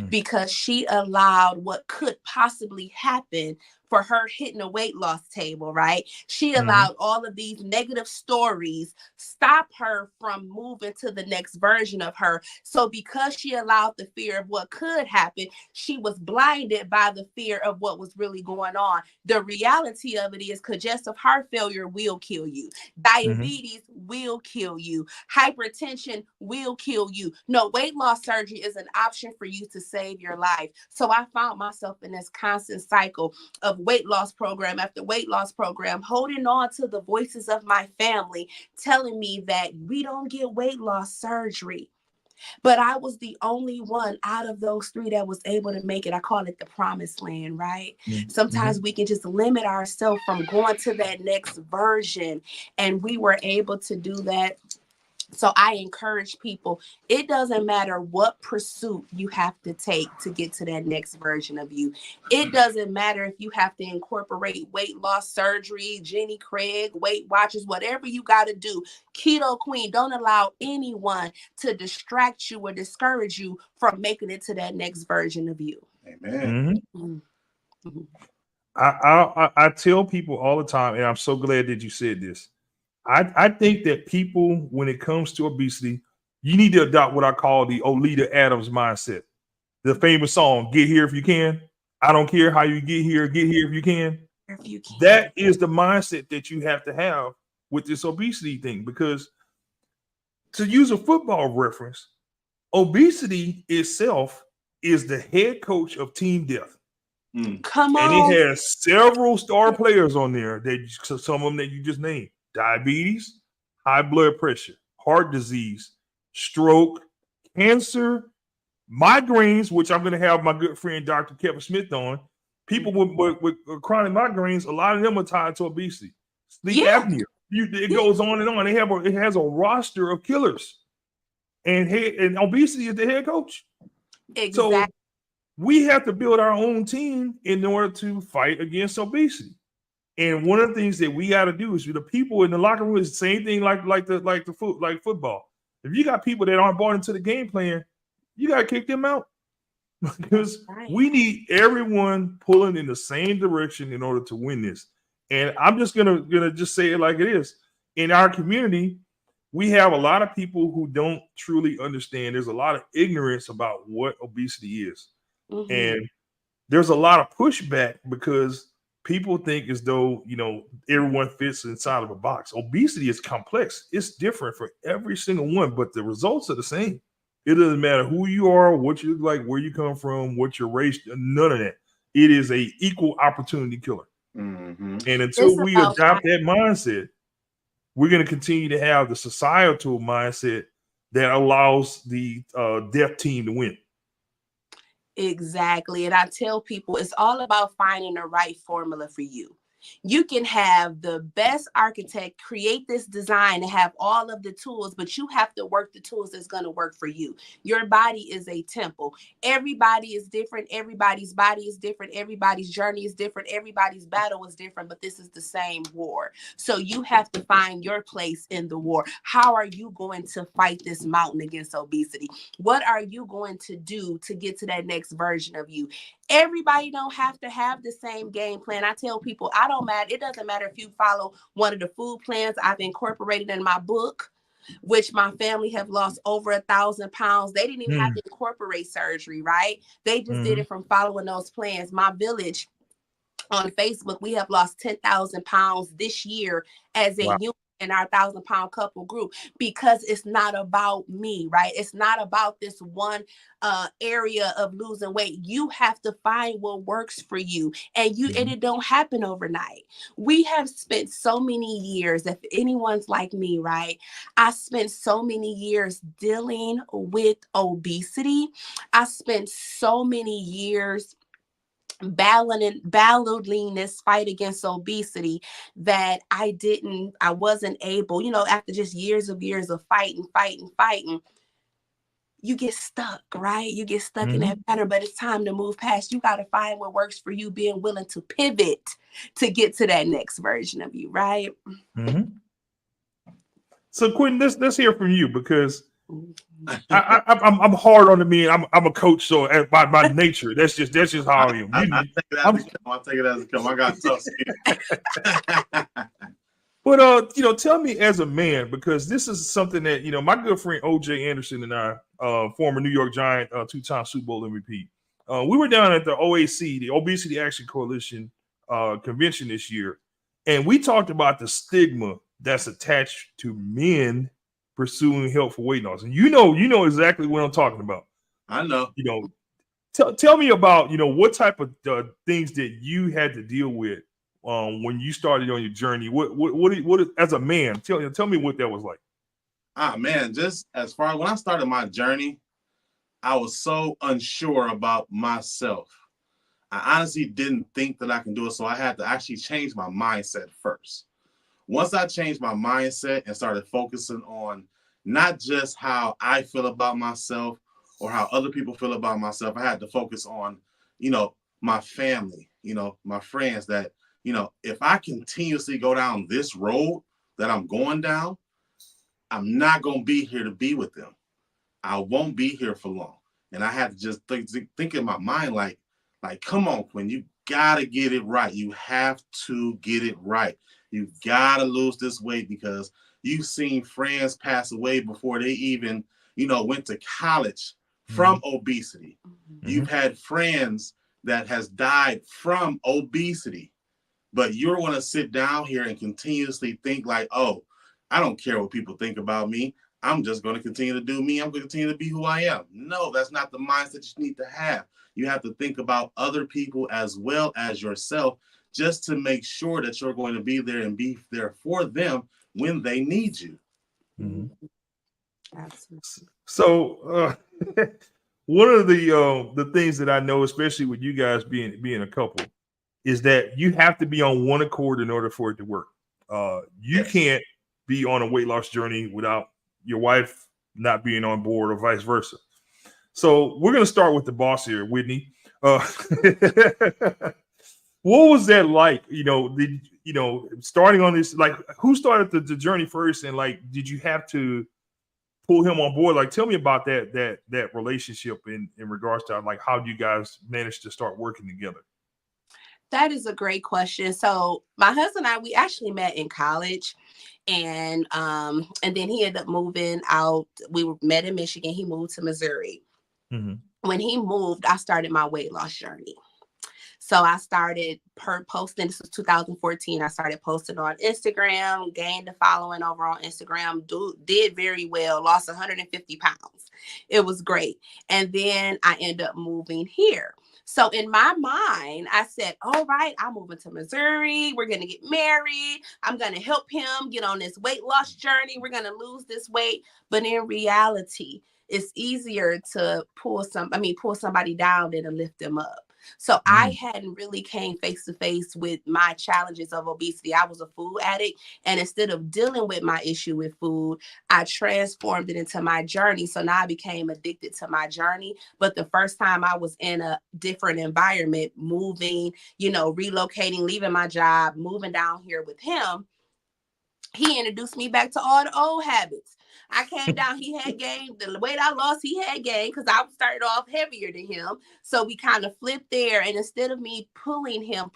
because she allowed what could possibly happen for her hitting a weight loss table, right? She allowed all of these negative stories stop her from moving to the next version of her. So because she allowed the fear of what could happen, she was blinded by the fear of what was really going on. The reality of it is congestive heart failure will kill you. Diabetes will kill you. Hypertension will kill you. No, weight loss surgery is an option for you to save your life. So I found myself in this constant cycle of weight loss program after weight loss program, holding on to the voices of my family, telling me that we don't get weight loss surgery. But I was the only one out of those 3 that was able to make it. I call it the promised land, right? Sometimes we can just limit ourselves from going to that next version. And we were able to do that. So I encourage people, it doesn't matter what pursuit you have to take to get to that next version of you. It doesn't matter if you have to incorporate weight loss surgery, Jenny Craig, Weight Watchers, whatever you got to do. Keto Queen, don't allow anyone to distract you or discourage you from making it to that next version of you. Amen. I tell people all the time, and I'm so glad that you said this. I think that people, when it comes to obesity, you need to adopt what I call the Oleta Adams mindset. The famous song, "Get Here If You Can." I don't care how you get here if you can. If you can. That is the mindset that you have to have with this obesity thing. Because to use a football reference, obesity itself is the head coach of Team Death. Come And it on. has several star players on there that some of them that you just named: diabetes, high blood pressure, heart disease, stroke, cancer, migraines, which I'm going to have my good friend Dr. Kevin Smith on. People with chronic migraines, a lot of them are tied to obesity, sleep apnea. It goes on and on. It has a roster of killers, and obesity is the head coach. Exactly. So we have to build our own team in order to fight against obesity. And one of the things that we got to do is the people in the locker room is the same thing like football. If you got people that aren't bought into the game plan, you got to kick them out because we need everyone pulling in the same direction in order to win this. And I'm just gonna just say it like it is. In our community, we have a lot of people who don't truly understand. There's a lot of ignorance about what obesity is. Mm-hmm. And there's a lot of pushback because people think as though, everyone fits inside of a box. Obesity is complex. It's different for every single one, but the results are the same. It doesn't matter who you are, what you look like, where you come from, what your race, none of that. It is a equal opportunity killer. Mm-hmm. And until we adopt that mindset, we're going to continue to have the societal mindset that allows the deaf team to win. Exactly. And I tell people it's all about finding the right formula for you. You can have the best architect create this design and have all of the tools, but you have to work the tools that's going to work for you. Your body is a temple. Everybody is different. Everybody's body is different. Everybody's journey is different. Everybody's battle is different, but this is the same war. So you have to find your place in the war. How are you going to fight this mountain against obesity? What are you going to do to get to that next version of you? Everybody don't have to have the same game plan. I tell people, it doesn't matter if you follow one of the food plans I've incorporated in my book, which my family have lost over 1,000 pounds. They didn't even have to incorporate surgery, right? They just did it from following those plans. My village on Facebook, we have lost 10,000 pounds this year as a unit in our 1,000-pound couple group, because it's not about me, right? It's not about this one area of losing weight. You have to find what works for you, and it don't happen overnight. We have spent so many years, if anyone's like me, right? I spent so many years dealing with obesity. I spent so many years battling this fight against obesity that I wasn't able, after just years of fighting, you get stuck, right? You get stuck in that pattern, but it's time to move past. You got to find what works for you, being willing to pivot to get to that next version of you, right? Mm-hmm. So Quentin, let's hear from you, because I'm hard on the men. I'm a coach, so by nature, that's just how I am. I'll take it as it comes. I got tough skin. But tell me as a man, because this is something that my good friend OJ Anderson and I, former New York Giant, 2-time Super Bowl MVP, we were down at the OAC, the Obesity Action Coalition convention this year, and we talked about the stigma that's attached to men pursuing health for weight loss. And you know exactly what I'm talking about. I know. Tell me about what type of things that you had to deal with when you started on your journey. What as a man, tell me what that was like. Man, just as far as when I started my journey, I was so unsure about myself. I honestly didn't think that I can do it, so I had to actually change my mindset first. Once I changed my mindset and started focusing on not just how I feel about myself or how other people feel about myself, I had to focus on, my family, my friends, that, if I continuously go down this road that I'm going down, I'm not going to be here to be with them. I won't be here for long. And I had to just think in my mind, like, come on, Quinn, you got to get it right. You have to get it right. You gotta lose this weight because you've seen friends pass away before they even, went to college from obesity. You've had friends that has died from obesity, but you're going to sit down here and continuously think like, oh, I don't care what people think about me. I'm just going to continue to do me. I'm going to continue to be who I am. No, that's not the mindset you need to have. You have to think about other people as well as yourself, just to make sure that you're going to be there and be there for them when they need you. Absolutely. So one of the things that I know, especially with you guys being a couple, is that you have to be on one accord in order for it to work. You can't be on a weight loss journey without your wife not being on board, or vice versa. So we're going to start with the boss here, Whitney. What was that like? Starting on this, like, who started the journey first, and like, did you have to pull him on board? Like, tell me about that relationship in regards to, like, how do you guys manage to start working together? That is a great question. So my husband and I, we actually met in college, and then he ended up moving out. We met in Michigan. He moved to Missouri. When he moved, I started my weight loss journey. So I started posting. This was 2014. I started posting on Instagram, gained a following over on Instagram, did very well, lost 150 pounds. It was great. And then I ended up moving here. So in my mind, I said, all right, I'm moving to Missouri. We're going to get married. I'm going to help him get on this weight loss journey. We're going to lose this weight. But in reality, it's easier to pull somebody down than to lift them up. So I hadn't really came face to face with my challenges of obesity. I was a food addict. And instead of dealing with my issue with food, I transformed it into my journey. So now I became addicted to my journey. But the first time I was in a different environment, moving, relocating, leaving my job, moving down here with him, he introduced me back to all the old habits. I came down, he had gained. The weight I lost, he had gained, because I started off heavier than him. So we kind of flipped there. And instead of me pulling him,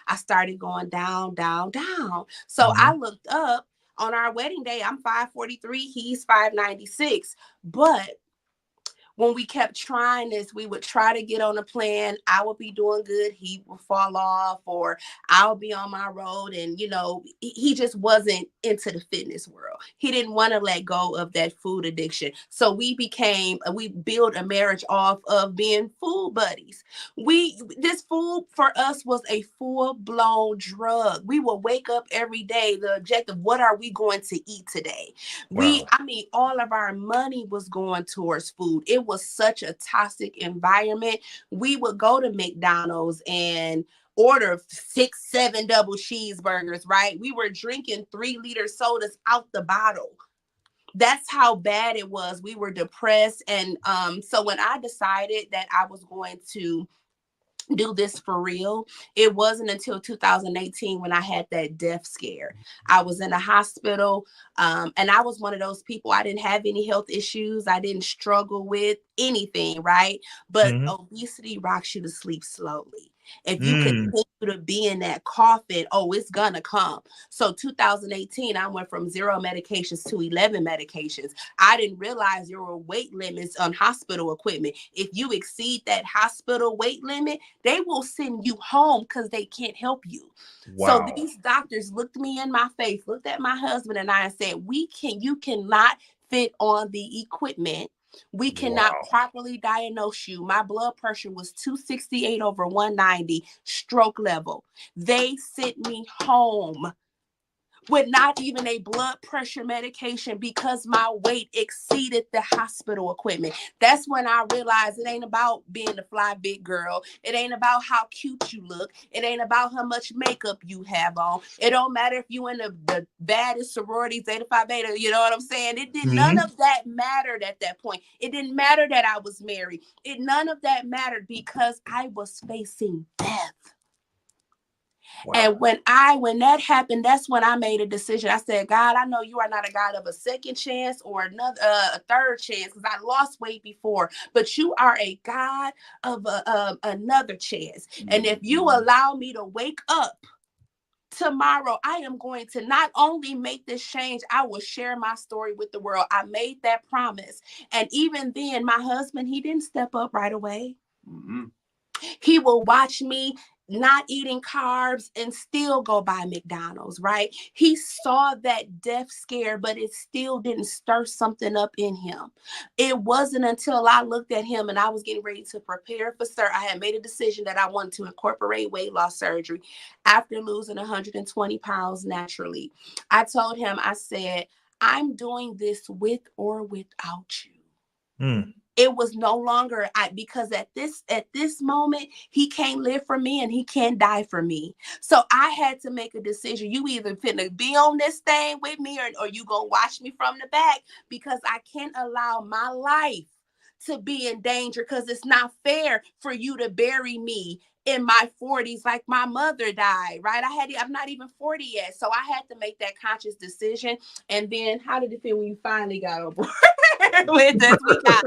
I started going down, down, down. So I looked up. On our wedding day, I'm 5'43", he's 5'96". But when we kept trying this, we would try to get on a plan. I would be doing good. He would fall off, or I would be on my road. And, he just wasn't into the fitness world. He didn't want to let go of that food addiction. So we built a marriage off of being food buddies. This food for us was a full-blown drug. We would wake up every day. The objective, what are we going to eat today? Wow. All of our money was going towards food. It was such a toxic environment. We would go to McDonald's and order 6-7 double cheeseburgers, right? We were drinking 3-liter sodas out the bottle. That's how bad it was. We were depressed. And so when I decided that I was going to do this for real, it wasn't until 2018 when I had that death scare. I was in a hospital, and I was one of those people. I didn't have any health issues. I didn't struggle with anything, right? But obesity rocks you to sleep slowly. If you continue to be in that coffin, it's gonna come. So 2018, I went from 0 medications to 11 medications. I didn't realize there were weight limits on hospital equipment. If you exceed that hospital weight limit, they will send you home because they can't help you. Wow. So these doctors looked me in my face, looked at my husband and I, and said, you cannot fit on the equipment. We cannot properly diagnose you. My blood pressure was 268 over 190, stroke level. They sent me home with not even a blood pressure medication because my weight exceeded the hospital equipment. That's when I realized it ain't about being the fly big girl. It ain't about how cute you look. It ain't about how much makeup you have on. It don't matter if you in the baddest sorority, Zeta Phi Beta, you know what I'm saying? It did none of that mattered at that point. It didn't matter that I was married. None of that mattered because I was facing death. Wow. And when that happened, that's when I made a decision. I said, God, I know you are not a God of a second chance or a third chance, because I lost weight before, but you are a God of another chance. And if you allow me to wake up tomorrow I am going to not only make this change, I will share my story with the world. I made that promise. And even then, my husband, he didn't step up right away. Mm-hmm. He will watch me not eating carbs and still go buy McDonald's, right? He saw that death scare, but it still didn't stir something up in him. It wasn't until I looked at him and I was getting ready to prepare for I had made a decision that I wanted to incorporate weight loss surgery after losing 120 pounds naturally. I told him, I said, I'm doing this with or without you. Mm. It was no longer because at this moment he can't live for me and he can't die for me. So I had to make a decision. You either finna be on this thing with me or you gonna watch me from the back, because I can't allow my life to be in danger, because it's not fair for you to bury me in my 40s like my mother died, right? I'm not even 40 yet. So I had to make that conscious decision. And then how did it feel when you finally got on board with us? We got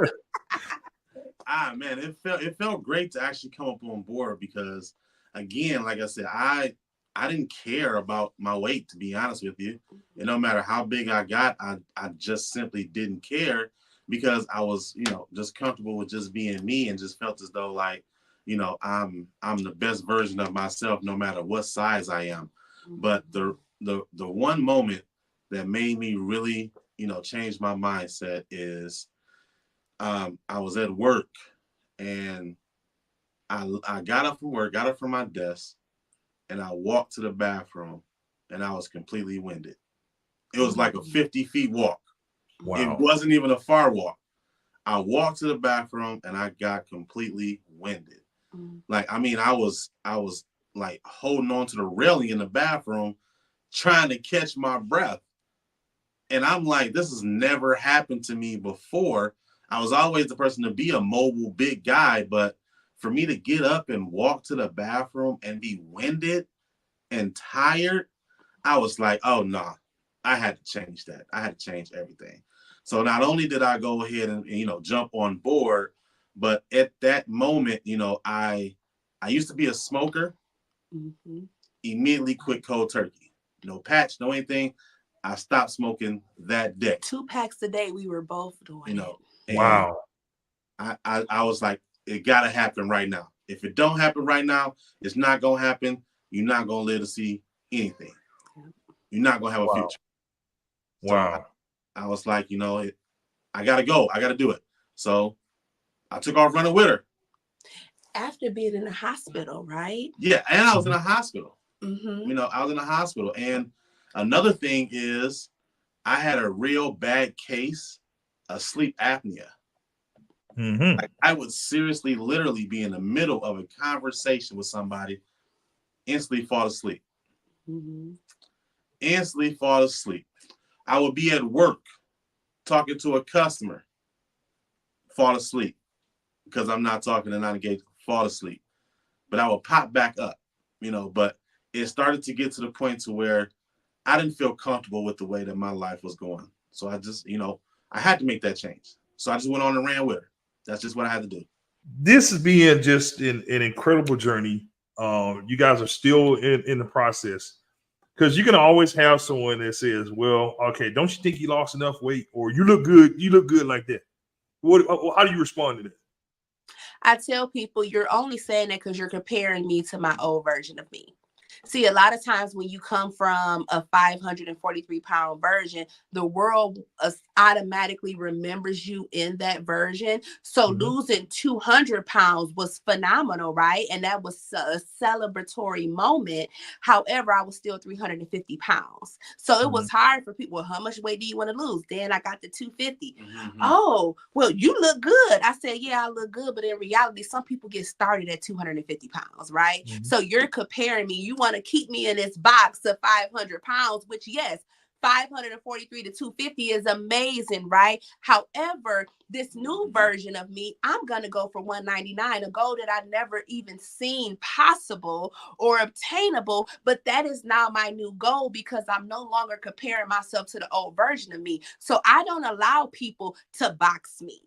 Man, it felt great to actually come up on board, because again, like I said, I didn't care about my weight, to be honest with you. And no matter how big I got, I just simply didn't care, because I was, just comfortable with just being me, and just felt as though like, I'm the best version of myself no matter what size I am. But the one moment that made me really, change my mindset is I was at work, and I got up from work, got up from my desk, and I walked to the bathroom, and I was completely winded. It was like a 50 feet walk. Wow. It wasn't even a far walk. I walked to the bathroom and I got completely winded. Like, I mean, I was like holding on to the railing in the bathroom, trying to catch my breath. And I'm like, this has never happened to me before. I was always the person to be a mobile, big guy, but for me to get up and walk to the bathroom and be winded and tired, I was like, oh no, I had to change that. I had to change everything. So not only did I go ahead and jump on board, but at that moment, I used to be a smoker. Mm-hmm. Immediately quit cold turkey. No patch, no anything. I stopped smoking that day. 2 packs a day. We were both doing it. Wow. I was like, it gotta happen right now. If it don't happen right now, it's not gonna happen. You're not gonna live to see anything. You're not gonna have a future. Wow. So I was like, I gotta go. I gotta do it. So I took off running with her. After being in the hospital, right? Yeah, and I was in a hospital. Mm-hmm. I was in a hospital. And another thing is, I had a real bad case of sleep apnea. Mm-hmm. Like, I would seriously, literally be in the middle of a conversation with somebody, instantly fall asleep. Mm-hmm. Instantly fall asleep. I would be at work talking to a customer, fall asleep, because I'm not talking and not engaged, fall asleep. But I would pop back up, but it started to get to the point to where I didn't feel comfortable with the way that my life was going. So I just, I had to make that change. So I just went on and ran with her. That's just what I had to do. This is being just an incredible journey. You guys are still in the process, because you can always have someone that says, well, okay, don't you think you lost enough weight, or you look good like that. How do you respond to that? I tell people, you're only saying that because you're comparing me to my old version of me. See, a lot of times when you come from a 543-pound version, the world automatically remembers you in that version. So losing 200 pounds was phenomenal, right? And that was a celebratory moment. However, I was still 350 pounds. So it was hard for people. Well, how much weight do you want to lose? Then I got to 250. Oh, well, you look good. I said, yeah, I look good. But in reality, some people get started at 250 pounds, right? So you're comparing me. You want to keep me in this box of 500 pounds, which, yes, 543 to 250 is amazing, right? However, this new version of me, I'm going to go for 199, a goal that I never even seen possible or obtainable. But that is now my new goal, because I'm no longer comparing myself to the old version of me. So I don't allow people to box me.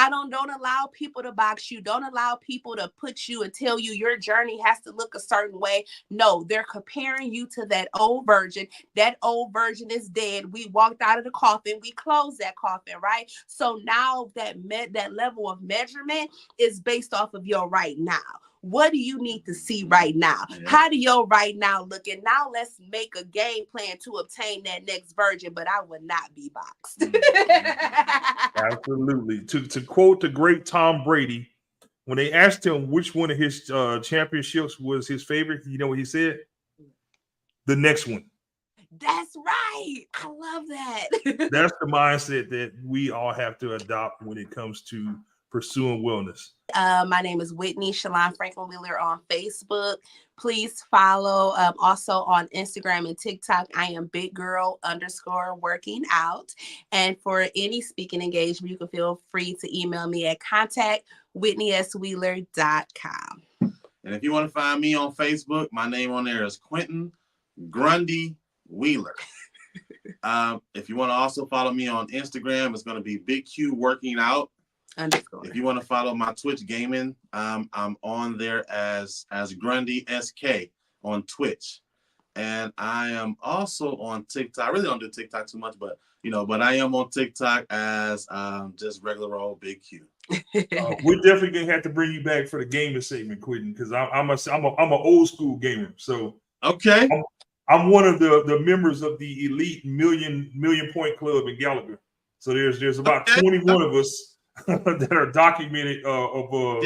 Don't allow people to box you. Don't allow people to put you and tell you your journey has to look a certain way. No, they're comparing you to that old version. That old version is dead. We walked out of the coffin. We closed that coffin, right? So now that level of measurement is based off of your right now. What do you need to see right now? Yeah. How do your right now look? And now let's make a game plan to obtain that next version, but I would not be boxed. Absolutely. To quote the great Tom Brady, when they asked him which one of his championships was his favorite, you know what he said? The next one. That's right. I love that. That's the mindset that we all have to adopt when it comes to pursuing wellness. My name is Whitney Shalon Franklin Wheeler on Facebook. Please follow. Also on Instagram and TikTok, I am BigGirl_working_out. And for any speaking engagement, you can feel free to email me at contact@whitneyswheeler.com. And if you want to find me on Facebook, my name on there is Quentin Grundy Wheeler. If you want to also follow me on Instagram, it's going to be Big Q Working Out. _ If you want to follow my Twitch gaming, I'm on there as Grundy SK on Twitch, and I am also on TikTok. I really don't do TikTok too much, but I am on TikTok as just regular old Big Q. We're definitely gonna have to bring you back for the gaming segment, Quentin, because I'm an old school gamer. So okay, I'm one of the members of the elite million point club in Gallagher. So there's about 21 of us that are documented over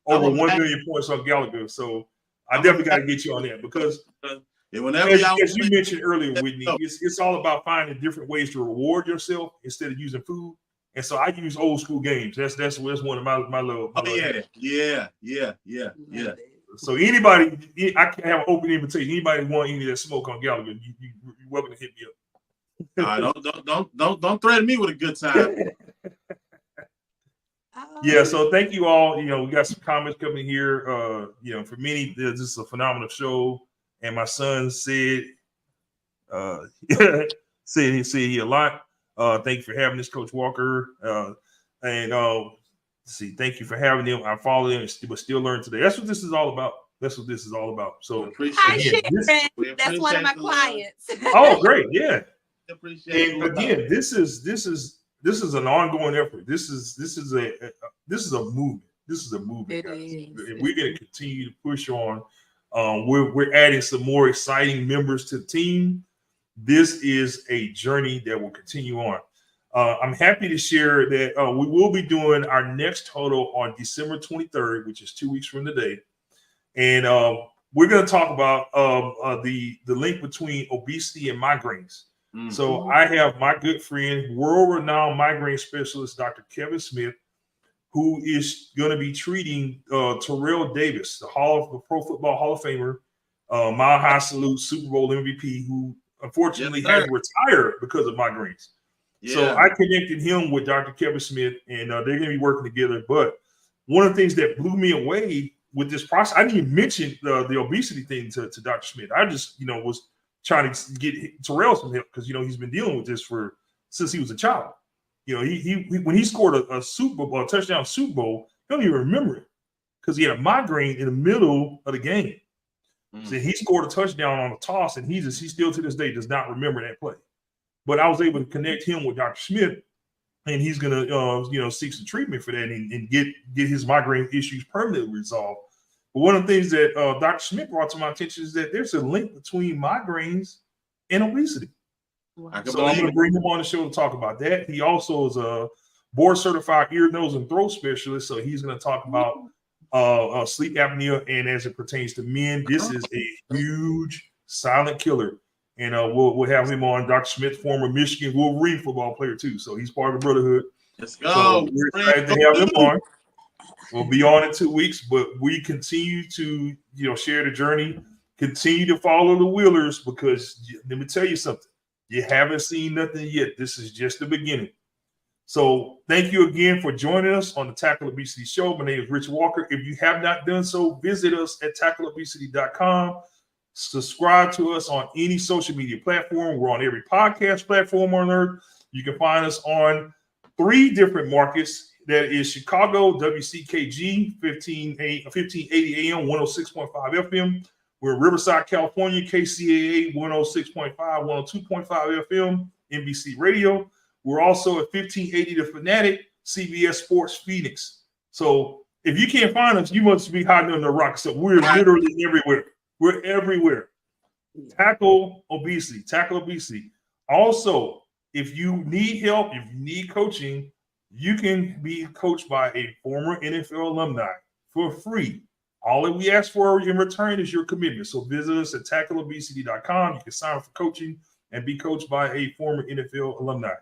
1 million points on Gallagher. So I definitely got to get you on that because as you mentioned earlier, Whitney, it's all about finding different ways to reward yourself instead of using food. And so I use old school games. That's one of my little. Yeah. So anybody, I can have an open invitation. Anybody want any of that smoke on Gallagher, you're welcome to hit me up. Don't threaten me with a good time. Yeah, so thank you all. We got some comments coming here. For many, this is a phenomenal show. And my son said he a lot. Thank you for having this, Coach Walker. Thank you for having them. I follow them, but still learn today. That's what this is all about. So that's one of my clients. Oh, great, yeah. And again, this is an ongoing effort. This is a movement. This is a movement. And we're going to continue to push on. We're adding some more exciting members to the team. This is a journey that will continue on. I'm happy to share that we will be doing our next total on December 23rd, which is 2 weeks from today. And we're going to talk about the link between obesity and migraines. Mm-hmm. So I have my good friend, world-renowned migraine specialist, Dr. Kevin Smith, who is going to be treating Terrell Davis, the Pro Football Hall of Famer, Mile High Salute Super Bowl MVP, who unfortunately had to retire because of migraines. Yeah. So I connected him with Dr. Kevin Smith, and they're going to be working together. But one of the things that blew me away with this process, I didn't even mention the obesity thing to Dr. Smith. I just, was trying to get Terrell some help because, he's been dealing with this since he was a child. He when he scored a touchdown Super Bowl, he don't even remember it because he had a migraine in the middle of the game. Mm. So he scored a touchdown on a toss, and he still to this day does not remember that play. But I was able to connect him with Dr. Smith, and he's gonna seek some treatment for that and get his migraine issues permanently resolved. But one of the things that Dr. Smith brought to my attention is that there's a link between migraines and obesity. Wow. So I'm going to bring him on the show to talk about that. He also is a board-certified ear, nose, and throat specialist. So he's going to talk about sleep apnea, and as it pertains to men, this is a huge silent killer. And we'll have him on. Dr. Smith, former Michigan Wolverine football player too. So he's part of the brotherhood. Let's go. So we're excited to have him on. We'll be on in 2 weeks, but we continue to share the journey. Continue to follow the Wheelers because let me tell you something. You haven't seen nothing yet. This is just the beginning. So thank you again for joining us on the Tackle Obesity Show. My name is Rich Walker. If you have not done so, visit us at tackleobesity.com. Subscribe to us on any social media platform. We're on every podcast platform on earth. You can find us on 3 different markets That is Chicago, WCKG, 1580 AM, 106.5 FM. We're Riverside, California, KCAA, 106.5, 102.5 FM, NBC Radio. We're also at 1580 The Fanatic, CBS Sports Phoenix. So if you can't find us, you must be hiding under the rock. So we're literally everywhere. We're everywhere. Tackle obesity. Tackle obesity. Also, if you need help, if you need coaching, you can be coached by a former NFL alumni for free. All that we ask for in return is your commitment. So visit us at tackleobesity.com. You can sign up for coaching and be coached by a former NFL alumni.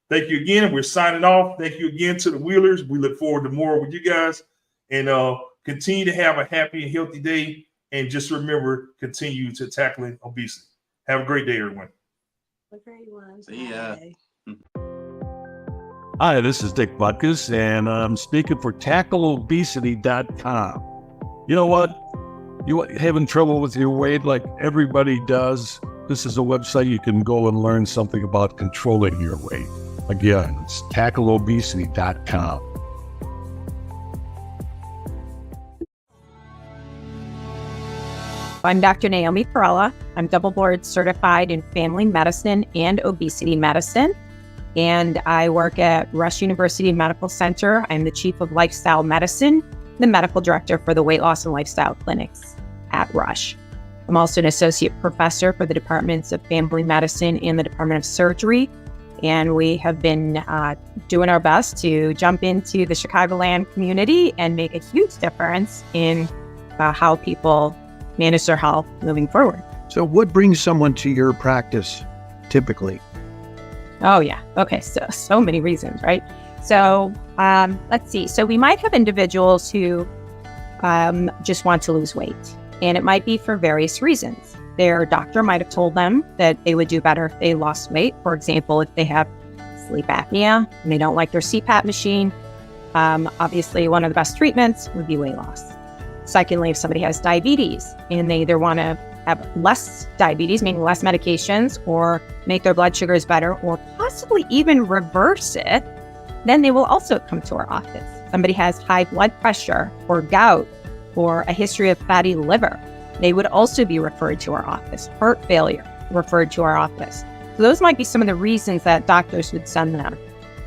Thank you again. We're signing off. Thank you again to the Wheelers. We look forward to more with you guys, and continue to have a happy and healthy day. And just remember, continue to tackling obesity. Have a great day, everyone. Have a great one. See ya. Hi, this is Dick Butkus, and I'm speaking for TackleObesity.com. You know what? You having trouble with your weight like everybody does? This is a website you can go and learn something about controlling your weight. Again, it's TackleObesity.com. I'm Dr. Naomi Perella. I'm double board certified in family medicine and obesity medicine. And I work at Rush University Medical Center. I'm the chief of lifestyle medicine, the medical director for the weight loss and lifestyle clinics at Rush. I'm also an associate professor for the departments of family medicine and the Department of Surgery. And we have been doing our best to jump into the Chicagoland community and make a huge difference in how people manage their health moving forward. So what brings someone to your practice typically? Oh, yeah. Okay. So many reasons, right? So let's see. So we might have individuals who just want to lose weight, and it might be for various reasons. Their doctor might have told them that they would do better if they lost weight. For example, if they have sleep apnea and they don't like their CPAP machine, obviously one of the best treatments would be weight loss. Secondly, if somebody has diabetes and they either want to have less diabetes, meaning less medications, or make their blood sugars better, or possibly even reverse it, then they will also come to our office. Somebody has high blood pressure or gout or a history of fatty liver, they would also be referred to our office. Heart failure, referred to our office. So those might be some of the reasons that doctors would send them.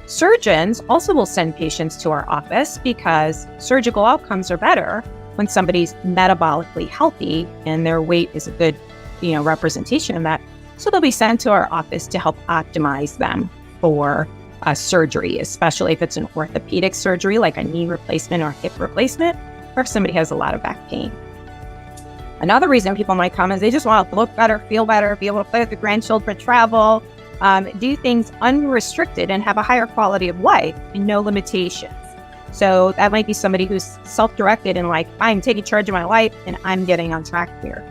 Surgeons also will send patients to our office because surgical outcomes are better when somebody's metabolically healthy and their weight is a good, representation of that. So they'll be sent to our office to help optimize them for surgery, especially if it's an orthopedic surgery like a knee replacement or hip replacement, or if somebody has a lot of back pain. Another reason people might come is they just want to look better, feel better, be able to play with the grandchildren, travel, do things unrestricted and have a higher quality of life and no limitations. So that might be somebody who's self-directed and like, I'm taking charge of my life and I'm getting on track here.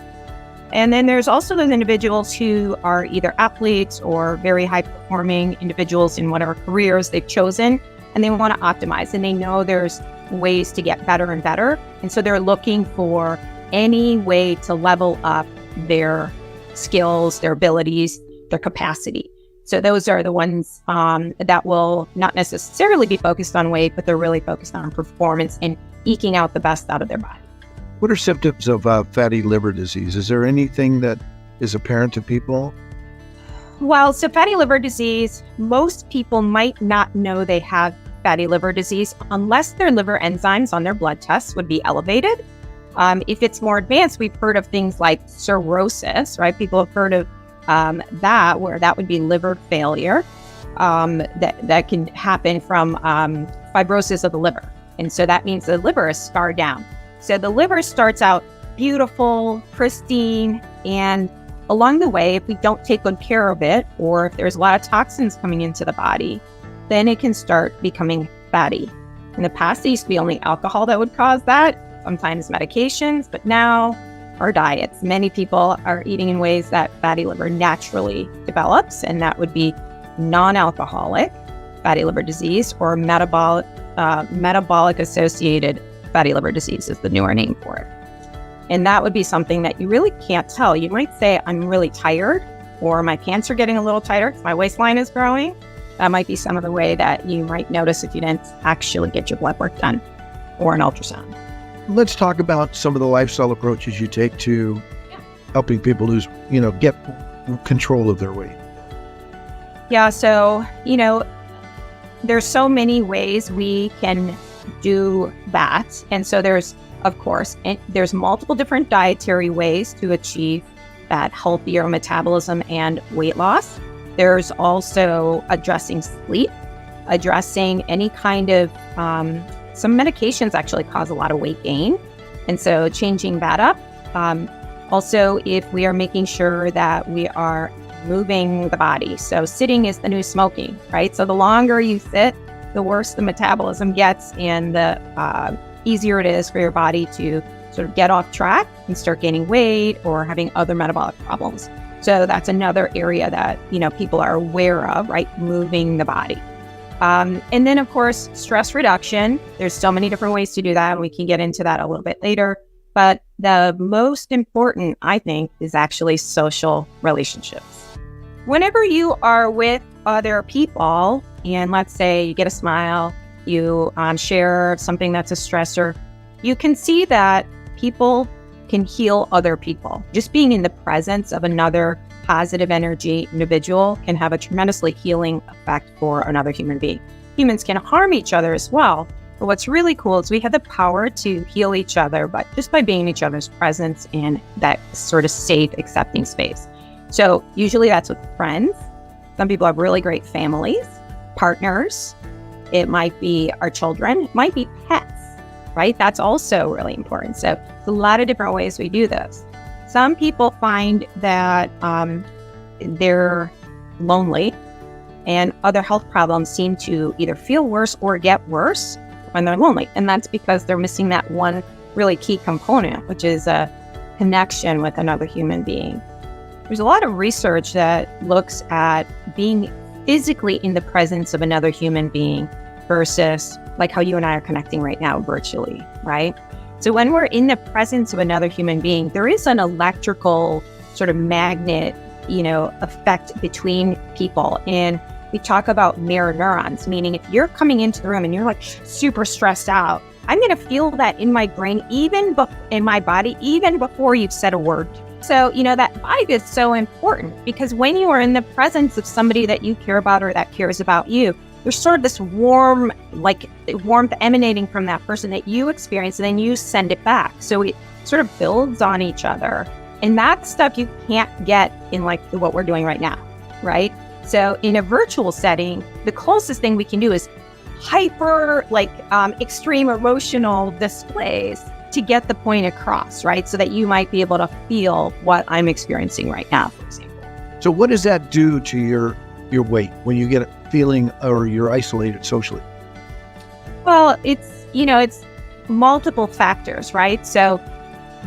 And then there's also those individuals who are either athletes or very high-performing individuals in whatever careers they've chosen, and they want to optimize, and they know there's ways to get better and better. And so they're looking for any way to level up their skills, their abilities, their capacity. So those are the ones that will not necessarily be focused on weight, but they're really focused on performance and eking out the best out of their body. What are symptoms of fatty liver disease? Is there anything that is apparent to people? Well, so fatty liver disease, most people might not know they have fatty liver disease unless their liver enzymes on their blood tests would be elevated. If it's more advanced, we've heard of things like cirrhosis, right? People have heard of that, where that would be liver failure, that can happen from fibrosis of the liver. And so that means the liver is scarred down. So the liver starts out beautiful, pristine, and along the way, if we don't take good care of it, or if there's a lot of toxins coming into the body, then it can start becoming fatty. In the past, it used to be only alcohol that would cause that, sometimes medications, but now our diets. Many people are eating in ways that fatty liver naturally develops, and that would be non-alcoholic fatty liver disease or metabolic associated fatty liver disease is the newer name for it. And that would be something that you really can't tell. You might say, I'm really tired, or my pants are getting a little tighter because my waistline is growing. That might be some of the way that you might notice if you didn't actually get your blood work done or an ultrasound. Let's talk about some of the lifestyle approaches you take to helping people lose, get control of their weight. Yeah, so, there's so many ways we can do that. And so there's multiple different dietary ways to achieve that healthier metabolism and weight loss. There's also addressing sleep, addressing any kind of, some medications actually cause a lot of weight gain. And so changing that up. Also, if we are making sure that we are moving the body. So sitting is the new smoking, right? So the longer you sit, the worse the metabolism gets and the easier it is for your body to sort of get off track and start gaining weight or having other metabolic problems. So that's another area that, people are aware of, right? Moving the body. And then, of course, stress reduction. There's so many different ways to do that, and we can get into that a little bit later. But the most important, I think, is actually social relationships. Whenever you are with other people, and let's say you get a smile, you share something that's a stressor, you can see that people can heal other people. Just being in the presence of another positive energy individual can have a tremendously healing effect for another human being. Humans can harm each other as well, but what's really cool is we have the power to heal each other, but just by being in each other's presence in that sort of safe, accepting space. So usually that's with friends. Some people have really great families, partners. It might be our children. It might be pets, right? That's also really important. So there's a lot of different ways we do this. Some people find that they're lonely and other health problems seem to either feel worse or get worse when they're lonely. And that's because they're missing that one really key component, which is a connection with another human being. There's a lot of research that looks at being physically in the presence of another human being versus like how you and I are connecting right now virtually, right? So when we're in the presence of another human being, there is an electrical sort of magnet, effect between people. And we talk about mirror neurons, meaning if you're coming into the room and you're like super stressed out, I'm going to feel that in my brain, even in my body, even before you've said a word. So, that vibe is so important because when you are in the presence of somebody that you care about or that cares about you, there's sort of this warmth emanating from that person that you experience, and then you send it back. So it sort of builds on each other. And that's stuff you can't get in like what we're doing right now, right? So in a virtual setting, the closest thing we can do is hyper, extreme emotional displays to get the point across, right? So that you might be able to feel what I'm experiencing right now, for example. So what does that do to your weight when you get a feeling or you're isolated socially? Well, it's multiple factors, right? So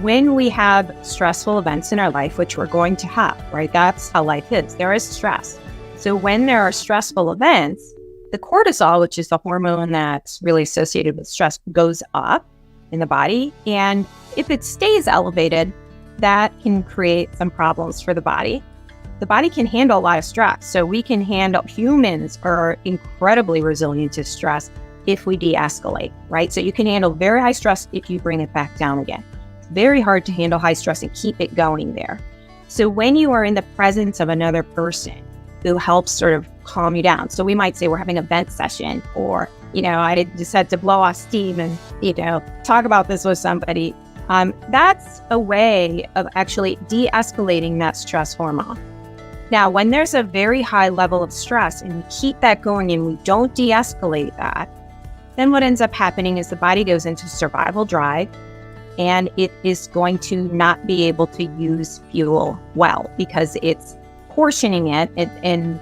when we have stressful events in our life, which we're going to have, right? That's how life is. There is stress. So when there are stressful events, the cortisol, which is the hormone that's really associated with stress, goes up in the body. And if it stays elevated, that can create some problems for the body. The body can handle a lot of stress. So humans are incredibly resilient to stress if we de-escalate, right? So you can handle very high stress if you bring it back down again. It's very hard to handle high stress and keep it going there. So when you are in the presence of another person who helps sort of calm you down. So we might say we're having a vent session, or, I just had to blow off steam and, talk about this with somebody. That's a way of actually de-escalating that stress hormone. Now, when there's a very high level of stress and we keep that going and we don't de-escalate that, then what ends up happening is the body goes into survival drive and it is going to not be able to use fuel well because it's portioning it and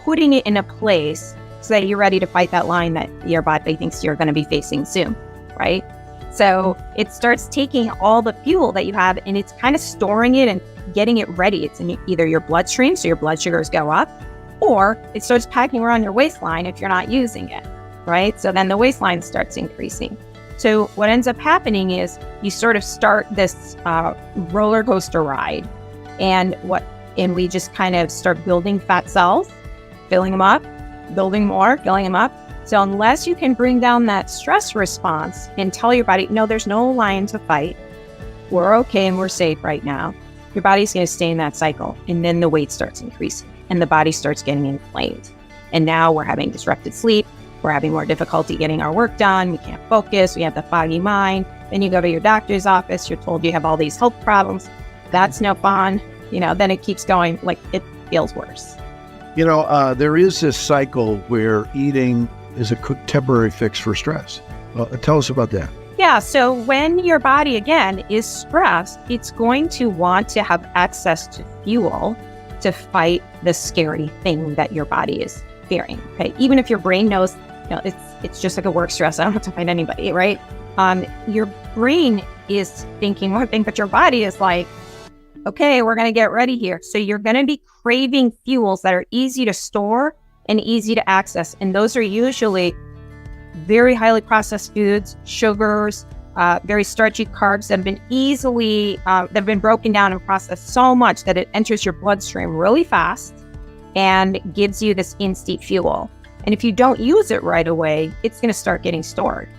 putting it in a place so that you're ready to fight that line that your body thinks you're going to be facing soon, right? So it starts taking all the fuel that you have and it's kind of storing it and getting it ready. It's in either your bloodstream, so your blood sugars go up, or it starts packing around your waistline if you're not using it, right? So then the waistline starts increasing. So what ends up happening is you sort of start this roller coaster ride, and we just kind of start building fat cells, filling them up, building more, filling them up. So unless you can bring down that stress response and tell your body, no, there's no lion to fight, we're okay and we're safe right now, your body's going to stay in that cycle. And then the weight starts increasing and the body starts getting inflamed. And now we're having disrupted sleep. We're having more difficulty getting our work done. We can't focus. We have the foggy mind. Then you go to your doctor's office. You're told you have all these health problems. That's no fun. Then it keeps going, like it feels worse. There is this cycle where eating is a temporary fix for stress. Tell us about that. Yeah, so when your body, again, is stressed, it's going to want to have access to fuel to fight the scary thing that your body is fearing, okay? Even if your brain knows, it's just like a work stress, I don't have to fight anybody, right? Your brain is thinking one thing, but your body is like, okay, we're going to get ready here. So you're going to be craving fuels that are easy to store and easy to access. And those are usually very highly processed foods, sugars, very starchy carbs that have been they've been broken down and processed so much that it enters your bloodstream really fast and gives you this instant fuel. And if you don't use it right away, it's going to start getting stored,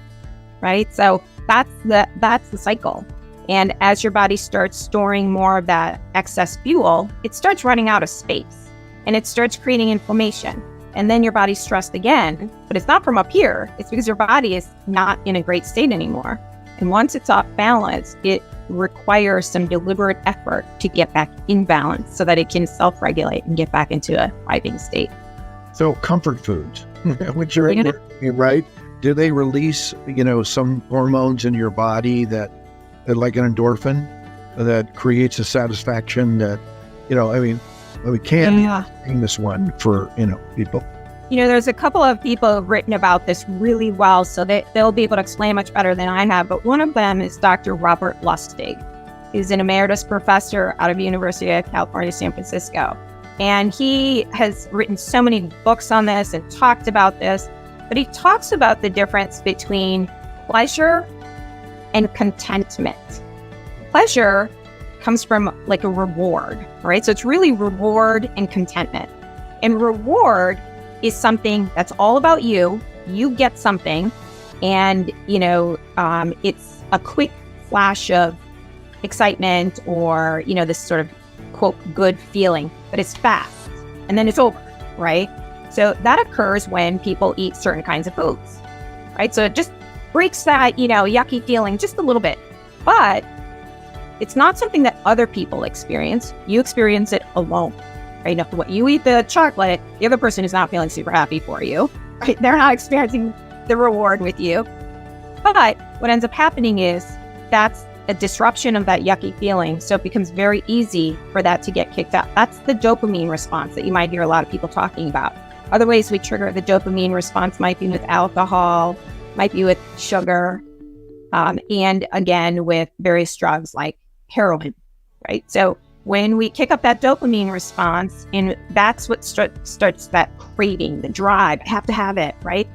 right? So that's the cycle. And as your body starts storing more of that excess fuel, it starts running out of space and it starts creating inflammation. And then your body's stressed again, but it's not from up here. It's because your body is not in a great state anymore. And once it's off balance, it requires some deliberate effort to get back in balance so that it can self-regulate and get back into a thriving state. So comfort foods, which are right? Do they release, some hormones in your body that like an endorphin that creates a satisfaction that, we can't name this one for, people. There's a couple of people who've written about this really well, so they'll be able to explain much better than I have. But one of them is Dr. Robert Lustig. He's an emeritus professor out of University of California, San Francisco. And he has written so many books on this and talked about this. But he talks about the difference between pleasure and contentment. Pleasure comes from like a reward, right? So it's really reward and contentment. And reward is something that's all about you. You get something and, it's a quick flash of excitement or, this sort of, quote, good feeling, but it's fast and then it's over, right? So that occurs when people eat certain kinds of foods, right? So it just breaks that, yucky feeling just a little bit, but it's not something that other people experience. You experience it alone, right? Now, what you eat the chocolate, the other person is not feeling super happy for you, right? They're not experiencing the reward with you. But what ends up happening is that's a disruption of that yucky feeling. So it becomes very easy for that to get kicked out. That's the dopamine response that you might hear a lot of people talking about. Other ways we trigger the dopamine response might be with alcohol, might be with sugar, and again, with various drugs like heroin, right? So when we kick up that dopamine response, and that's what starts that craving, the drive, I have to have it, right?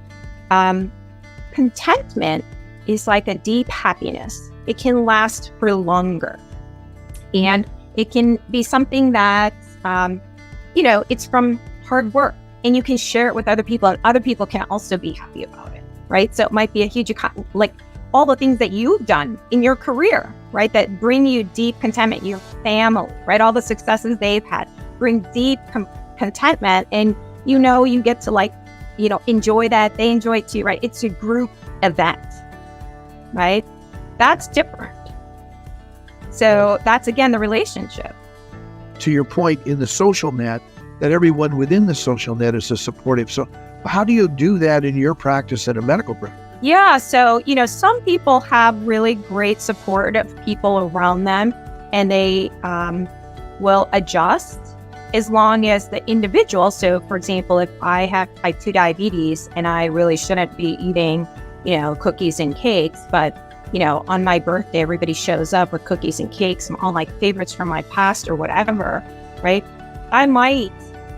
Contentment is like a deep happiness. It can last for longer. And it can be something that, it's from hard work and you can share it with other people and other people can also be happy about it, right? So it might be a huge, like all the things that you've done in your career, right? That bring you deep contentment, your family, right? All the successes they've had bring deep contentment and, you get to enjoy that. They enjoy it too, right? It's a group event, right? That's different. So that's, again, the relationship. To your point in the social net, that everyone within the social net is a supportive. So how do you do that in your practice at a medical practice? Yeah. So, some people have really great supportive people around them and they will adjust as long as the individual. So, for example, if I have type 2 diabetes and I really shouldn't be eating, cookies and cakes, but on my birthday, everybody shows up with cookies and cakes and all my favorites from my past or whatever, right?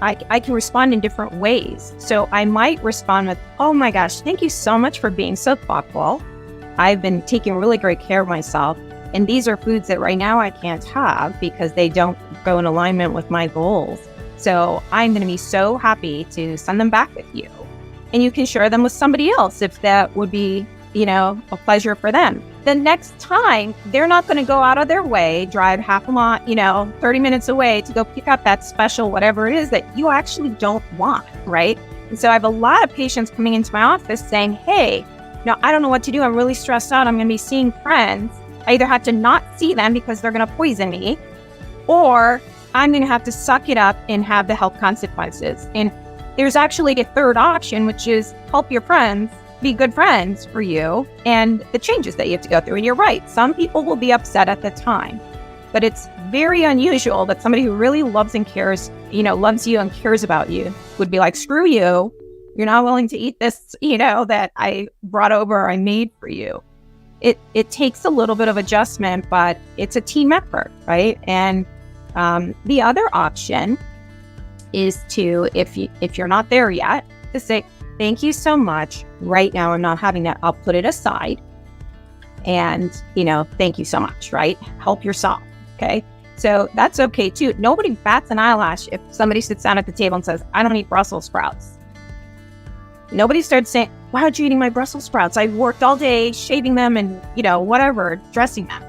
I can respond in different ways. So I might respond with, oh my gosh, thank you so much for being so thoughtful. I've been taking really great care of myself. And these are foods that right now I can't have because they don't go in alignment with my goals. So I'm going to be so happy to send them back with you. And you can share them with somebody else if that would be, a pleasure for them. The next time, they're not going to go out of their way, drive half a mile, 30 minutes away to go pick up that special whatever it is that you actually don't want, right? And so I have a lot of patients coming into my office saying, hey, I don't know what to do. I'm really stressed out. I'm going to be seeing friends. I either have to not see them because they're going to poison me, or I'm going to have to suck it up and have the health consequences. And there's actually a third option, which is help your friends be good friends for you and the changes that you have to go through. And you're right. Some people will be upset at the time, but it's very unusual that somebody who really loves and cares, loves you and cares about you would be like, screw you. You're not willing to eat this, that I brought over or I made for you. It takes a little bit of adjustment, but it's a team effort, right? And the other option is to, if you're not there yet, to say, thank you so much. Right now, I'm not having that. I'll put it aside. And, thank you so much, right? Help yourself. Okay. So that's okay too. Nobody bats an eyelash if somebody sits down at the table and says, I don't eat Brussels sprouts. Nobody starts saying, why aren't you eating my Brussels sprouts? I worked all day shaving them and, whatever, dressing them.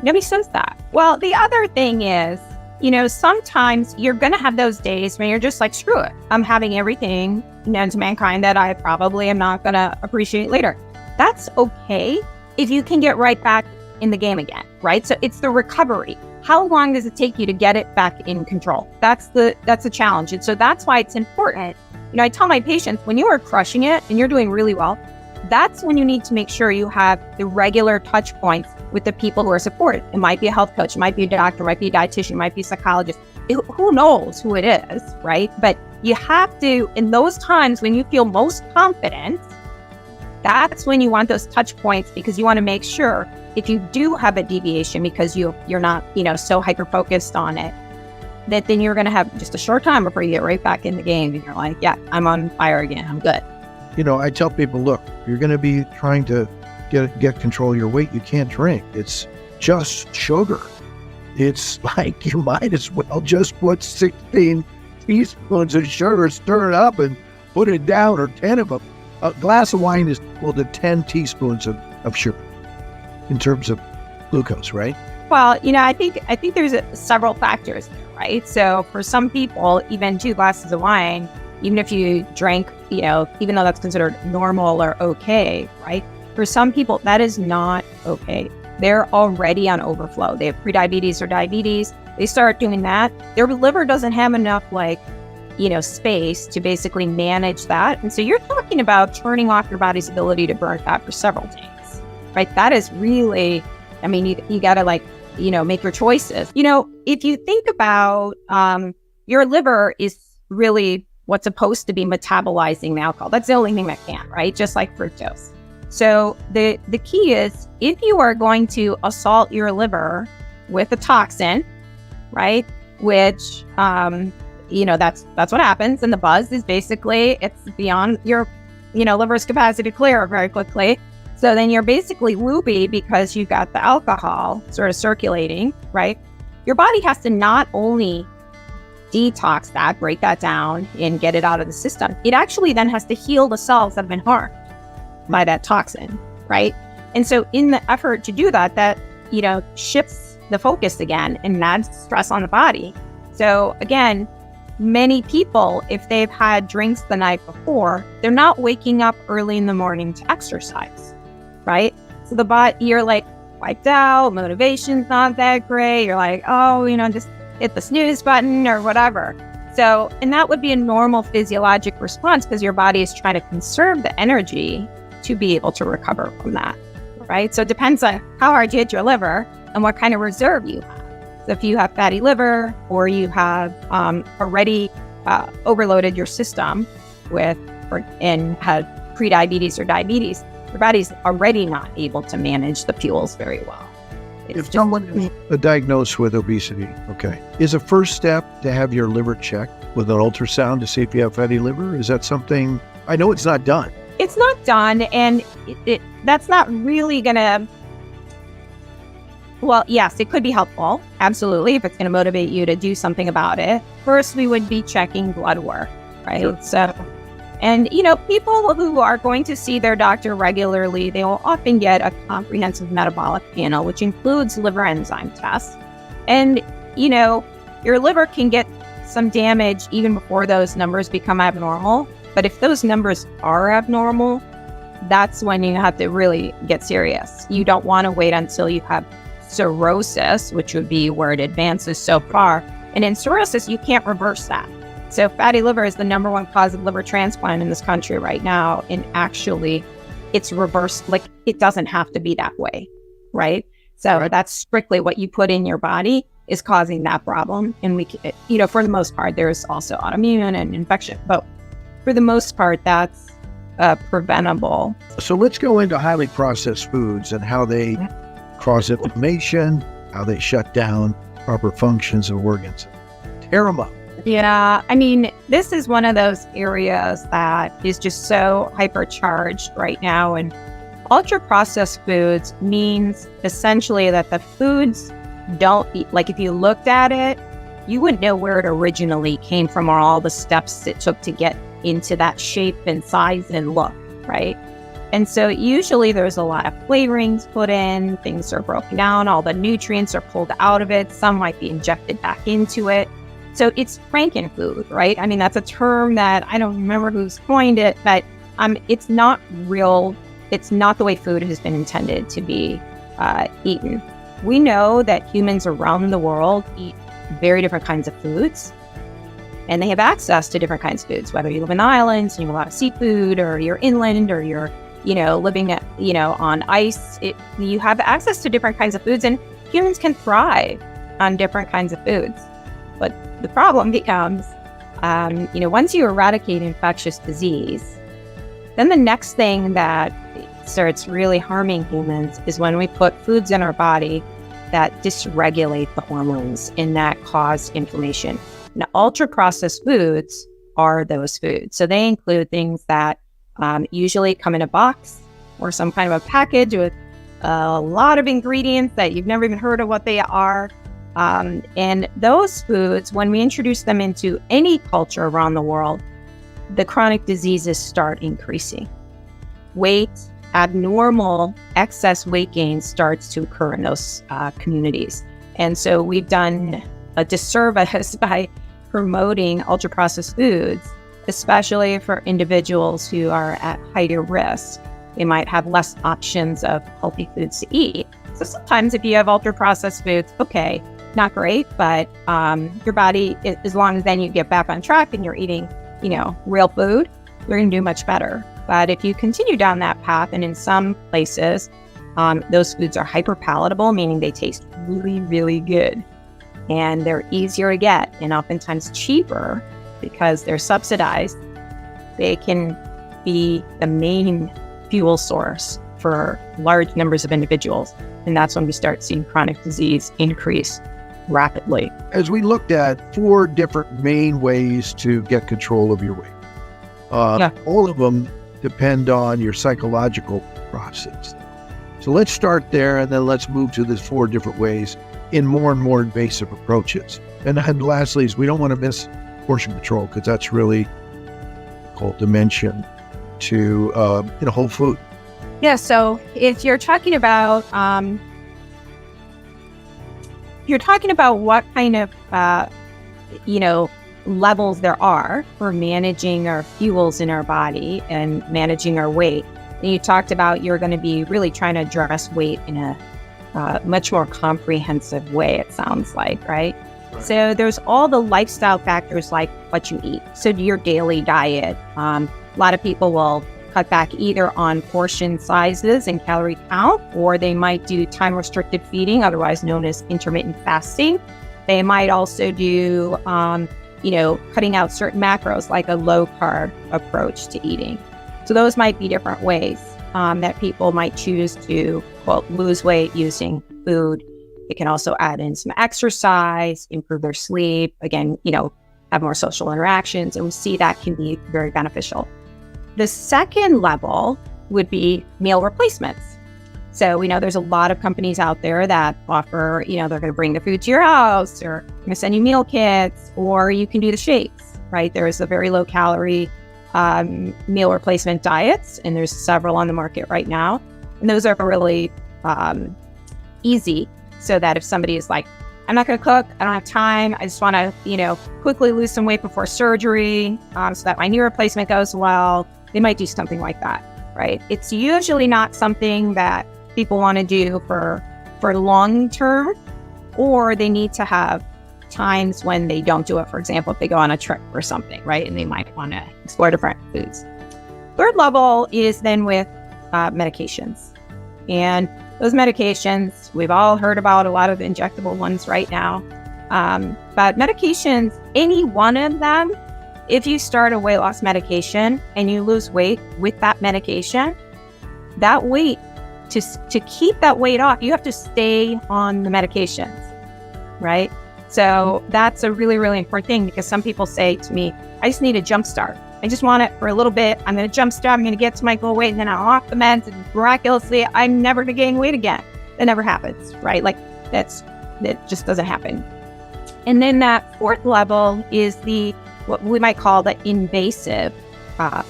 Nobody says that. Well, the other thing is, sometimes you're going to have those days when you're just like, screw it. I'm having everything known to mankind that I probably am not going to appreciate later. That's okay if you can get right back in the game again, right? So it's the recovery. How long does it take you to get it back in control? That's the challenge. And so that's why it's important. I tell my patients, when you are crushing it and you're doing really well, that's when you need to make sure you have the regular touch points with the people who are supported. It might be a health coach, it might be a doctor, it might be a dietitian, it might be a psychologist. Who knows who it is, right? But you have to, in those times when you feel most confident, that's when you want those touch points, because you want to make sure if you do have a deviation because you're not, so hyper-focused on it, that then you're going to have just a short time before you get right back in the game and you're like, yeah, I'm on fire again. I'm good. I tell people, look, you're going to be trying to get control of your weight. You can't drink. It's just sugar. It's like you might as well just put 16 teaspoons of sugar, stir it up and put it down, or 10 of them. A glass of wine is equal to 10 teaspoons of sugar in terms of glucose, right? Well, I think there's several factors there, right? So for some people, even 2 glasses of wine, even if you drank, even though that's considered normal or okay, right? For some people, that is not okay. They're already on overflow. They have prediabetes or diabetes. They start doing that. Their liver doesn't have enough space to basically manage that. And so you're talking about turning off your body's ability to burn fat for several days, right? That is really, you got to make your choices. If you think about your liver is really what's supposed to be metabolizing the alcohol. That's the only thing that can, right? Just like fructose. So the key is, if you are going to assault your liver with a toxin, right? Which, that's what happens. And the buzz is basically, it's beyond your, liver's capacity to clear very quickly. So then you're basically loopy because you've got the alcohol sort of circulating, right? Your body has to not only detox that, break that down and get it out of the system. It actually then has to heal the cells that have been harmed by that toxin, right? And so in the effort to do that, shifts the focus again and adds stress on the body. So again, many people, if they've had drinks the night before, they're not waking up early in the morning to exercise, right? So you're like wiped out, motivation's not that great. You're like, just hit the snooze button or whatever. So, and that would be a normal physiologic response because your body is trying to conserve the energy to be able to recover from that, right? So it depends on how hard you hit your liver and what kind of reserve you have. So if you have fatty liver, or you have already overloaded your system and had prediabetes or diabetes, your body's already not able to manage the fuels very well. If someone is diagnosed with obesity, is a first step to have your liver checked with an ultrasound to see if you have fatty liver? Is that something? I know it's not done. It's not done, and that's not really gonna. Well, yes, it could be helpful. Absolutely. If it's going to motivate you to do something about it. First, we would be checking blood work, right? Sure. So, and, people who are going to see their doctor regularly, they will often get a comprehensive metabolic panel, which includes liver enzyme tests. And, your liver can get some damage even before those numbers become abnormal. But if those numbers are abnormal, that's when you have to really get serious. You don't want to wait until you have cirrhosis, which would be where it advances so far. And in cirrhosis, you can't reverse that. So fatty liver is the number one cause of liver transplant in this country right now. And actually, it's reversed. Like, it doesn't have to be that way, right? So that's strictly what you put in your body is causing that problem. And we, for the most part, there's also autoimmune and infection. But for the most part, that's preventable. So let's go into highly processed foods and how they cause inflammation, how they shut down proper functions of organs. Tear them up. Yeah, I mean, this is one of those areas that is just so hypercharged right now. And ultra-processed foods means essentially that the foods don't eat, like if you looked at it, you wouldn't know where it originally came from or all the steps it took to get into that shape and size and look, right? And so usually there's a lot of flavorings put in, things are broken down, all the nutrients are pulled out of it, some might be injected back into it. So it's frankenfood, right? I mean, that's a term that I don't remember who's coined it, but it's not real. It's not the way food has been intended to be eaten. We know that humans around the world eat very different kinds of foods, and they have access to different kinds of foods, whether you live in the islands and you have a lot of seafood, or you're inland, or you're, living at, on ice. You have access to different kinds of foods, and humans can thrive on different kinds of foods. But the problem becomes, once you eradicate infectious disease, then the next thing that starts really harming humans is when we put foods in our body that dysregulate the hormones and that cause inflammation. Now, ultra-processed foods are those foods. So they include things that usually come in a box or some kind of a package with a lot of ingredients that you've never even heard of what they are. And those foods, when we introduce them into any culture around the world, the chronic diseases start increasing. Weight, abnormal, excess weight gain starts to occur in those communities. And so we've done a disservice by promoting ultra-processed foods, especially for individuals who are at higher risk. They might have less options of healthy foods to eat. So sometimes if you have ultra-processed foods, okay, not great, but your body, as long as then you get back on track and you're eating, real food, you're going to do much better. But if you continue down that path, and in some places, those foods are hyper palatable, meaning they taste really, really good. And they're easier to get and oftentimes cheaper because they're subsidized. They can be the main fuel source for large numbers of individuals. And that's when we start seeing chronic disease increase rapidly. As we looked at 4 different main ways to get control of your weight, all of them depend on your psychological process. So let's start there, and then let's move to these 4 different ways in more and more invasive approaches. And then lastly, is we don't want to miss portion control, because that's really called dimension to whole food. Yeah, so if you're talking about what kind of levels there are for managing our fuels in our body and managing our weight, and you talked about you're going to be really trying to address weight in a much more comprehensive way, it sounds like, right? So there's all the lifestyle factors like what you eat. So your daily diet. A lot of people will cut back either on portion sizes and calorie count, or they might do time-restricted feeding, otherwise known as intermittent fasting. They might also do, cutting out certain macros, like a low-carb approach to eating. So those might be different ways that people might choose to, quote, lose weight using food. They can also add in some exercise, improve their sleep, again, have more social interactions, and we see that can be very beneficial. The second level would be meal replacements. So we know there's a lot of companies out there that offer, they're going to bring the food to your house, or going to send you meal kits, or you can do the shakes, right? There's a very low calorie meal replacement diets, and there's several on the market right now. And those are really easy, so that if somebody is like, I'm not going to cook, I don't have time, I just want to, quickly lose some weight before surgery, so that my knee replacement goes well, they might do something like that, right? It's usually not something that people want to do for long term, or they need to have times when they don't do it. For example, if they go on a trip or something, right? And they might want to explore different foods. Third level is then with medications. And those medications, we've all heard about a lot of the injectable ones right now. But medications, any one of them, if you start a weight loss medication and you lose weight with that medication, that weight, to keep that weight off, you have to stay on the medications, right? So that's a really, really important thing, because some people say to me, I just need a jump start. I just want it for a little bit. I'm going to jump start. I'm going to get to my goal weight, and then I'm off the meds, and miraculously, I'm never going to gain weight again. That never happens, right? Like that just doesn't happen. And then that fourth level is what we might call the invasive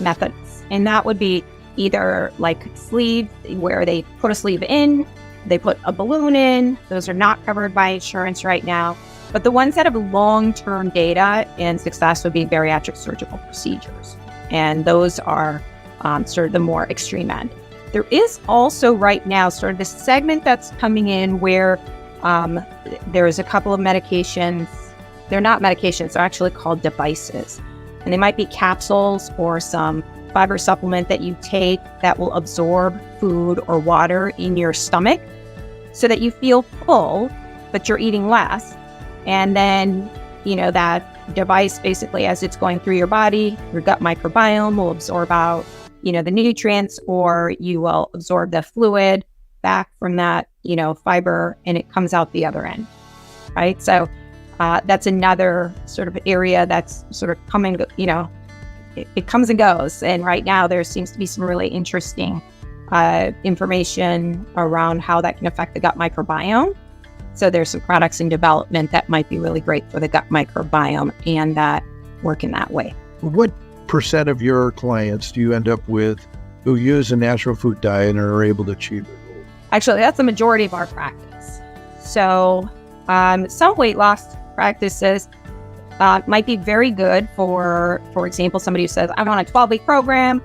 methods. And that would be either like sleeve, where they put a sleeve in, they put a balloon in. Those are not covered by insurance right now. But the ones that have long-term data and success would be bariatric surgical procedures. And those are sort of the more extreme end. There is also right now sort of this segment that's coming in where there's a couple of medications. They're not medications, they're actually called devices. And they might be capsules or some fiber supplement that you take that will absorb food or water in your stomach so that you feel full, but you're eating less. And then, that device basically, as it's going through your body, your gut microbiome will absorb out, the nutrients, or you will absorb the fluid back from that, fiber, and it comes out the other end, right? So that's another sort of area that's sort of coming, it comes and goes. And right now there seems to be some really interesting information around how that can affect the gut microbiome. So there's some products in development that might be really great for the gut microbiome and that work in that way. What percent of your clients do you end up with who use a natural food diet and are able to achieve their goal? Actually, that's the majority of our practice. So some weight loss practices might be very good for example, somebody who says, I'm on a 12-week program,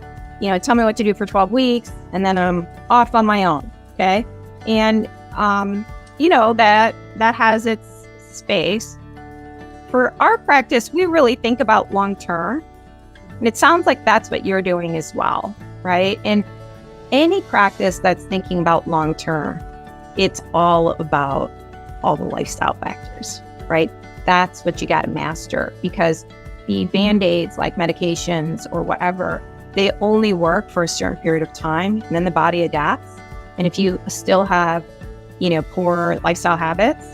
tell me what to do for 12 weeks, and then I'm off on my own, okay? And that has its space. For our practice, we really think about long-term. And it sounds like that's what you're doing as well, right? And any practice that's thinking about long-term, it's all about all the lifestyle factors, right? That's what you got to master, because the Band-Aids, like medications or whatever, they only work for a certain period of time, and then the body adapts. And if you still have poor lifestyle habits,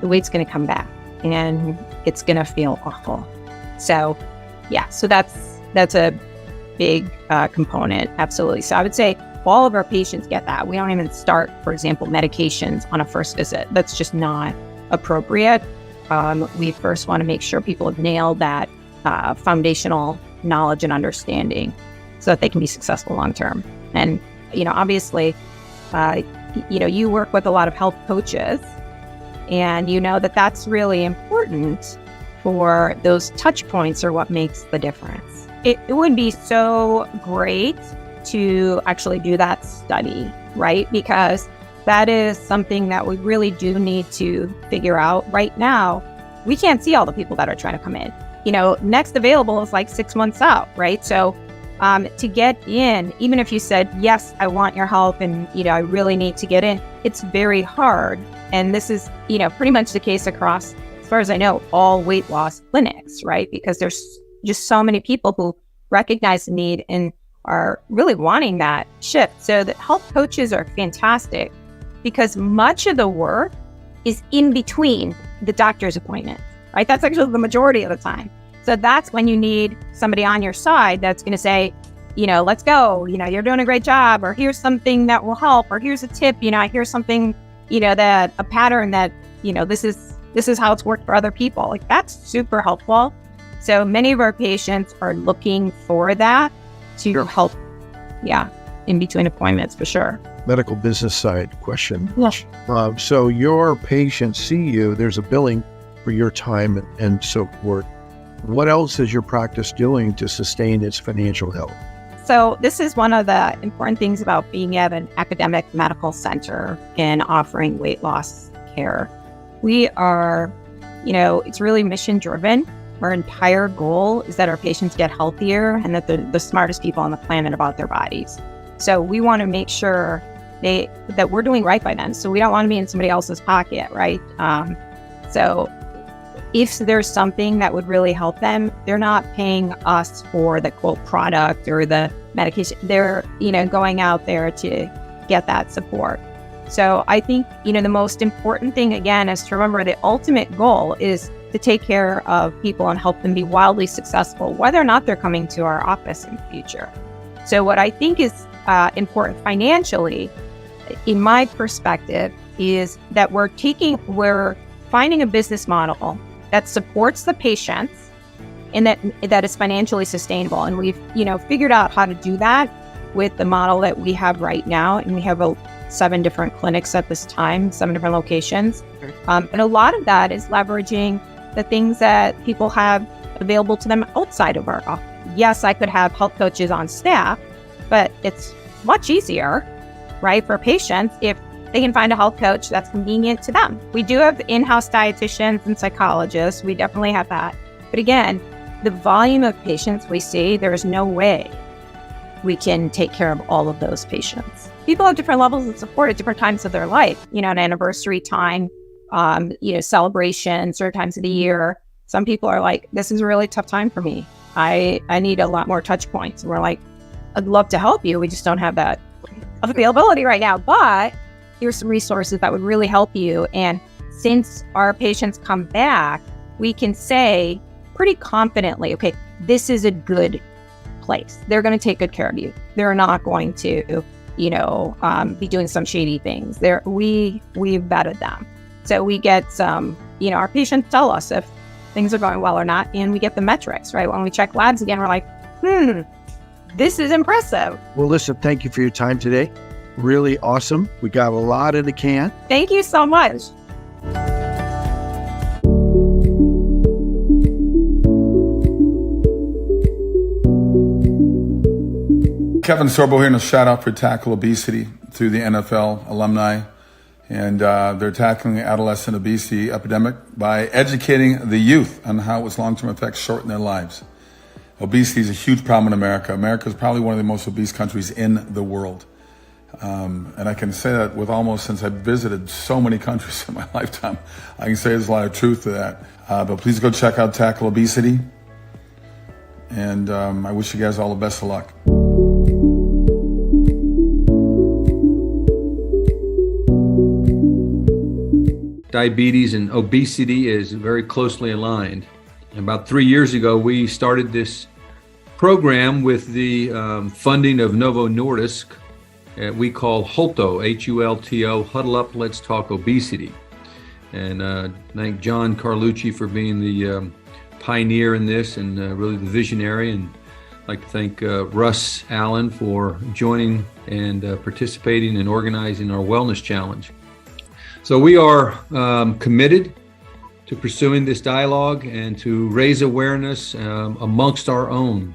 the weight's going to come back and it's going to feel awful. So so that's a big component. Absolutely. So I would say all of our patients get that. We don't even start, for example, medications on a first visit. That's just not appropriate. We first want to make sure people have nailed that foundational knowledge and understanding so that they can be successful long-term. And, obviously, you work with a lot of health coaches, and that's really important for those touch points are what makes the difference. It would be so great to actually do that study, right? Because that is something that we really do need to figure out. Right now, we can't see all the people that are trying to come in. Next available is like 6 months out, right? So to get in, even if you said, yes, I want your help and, I really need to get in, it's very hard. And this is, pretty much the case across, as far as I know, all weight loss clinics, right? Because there's just so many people who recognize the need and are really wanting that shift. So the health coaches are fantastic because much of the work is in between the doctor's appointment, right? That's actually the majority of the time. So that's when you need somebody on your side that's going to say, let's go, you're doing a great job, or here's something that will help, or here's a tip, here's something, that a pattern that, this is how it's worked for other people. Like, that's super helpful. So many of our patients are looking for that to help, in between appointments, for sure. Medical business side question. Yes. So your patients see you, there's a billing for your time and so forth. What else is your practice doing to sustain its financial health? So this is one of the important things about being at an academic medical center and offering weight loss care. We are, it's really mission driven. Our entire goal is that our patients get healthier and that they're the smartest people on the planet about their bodies. So we want to make sure that we're doing right by them. So we don't want to be in somebody else's pocket, right? So if there's something that would really help them, they're not paying us for the quote product or the medication. They're, going out there to get that support. So I think, the most important thing, again, is to remember the ultimate goal is to take care of people and help them be wildly successful, whether or not they're coming to our office in the future. So what I think is important financially, in my perspective, is that we're finding a business model that supports the patients and that is financially sustainable. And we've, figured out how to do that with the model that we have right now. And we have 7 different clinics at this time, 7 different locations. And a lot of that is leveraging the things that people have available to them outside of our office. Yes, I could have health coaches on staff, but it's much easier, right, for patients if they can find a health coach that's convenient to them. We do have in-house dietitians and psychologists. We definitely have that. But again, the volume of patients we see, there's no way we can take care of all of those patients. People have different levels of support at different times of their life, an anniversary time, celebration, certain times of the year. Some people are like, this is a really tough time for me. I need a lot more touch points. And we're like, I'd love to help you. We just don't have that availability right now. But here's some resources that would really help you. And since our patients come back, we can say pretty confidently, okay, this is a good place. They're going to take good care of you. They're not going to, be doing some shady things. We've vetted them. So we get some, our patients tell us if things are going well or not, and we get the metrics, right? When we check labs again, we're like, this is impressive. Well, listen, thank you for your time today. Really awesome. We got a lot in the can. Thank you so much. Kevin Sorbo here, and a shout out for Tackle Obesity through the NFL alumni. And they're tackling the adolescent obesity epidemic by educating the youth on how its long-term effects shorten their lives. Obesity is a huge problem in America. America is probably one of the most obese countries in the world. And I can say that with almost, since I've visited so many countries in my lifetime, I can say there's a lot of truth to that. But please go check out Tackle Obesity. And I wish you guys all the best of luck. Diabetes and obesity is very closely aligned. About 3 years ago, we started this program with the funding of Novo Nordisk. We call HULTO, H-U-L-T-O, Huddle Up, Let's Talk Obesity. And thank John Carlucci for being the pioneer in this and really the visionary. And I'd like to thank Russ Allen for joining and participating and organizing our Wellness Challenge. So we are committed to pursuing this dialogue and to raise awareness amongst our own,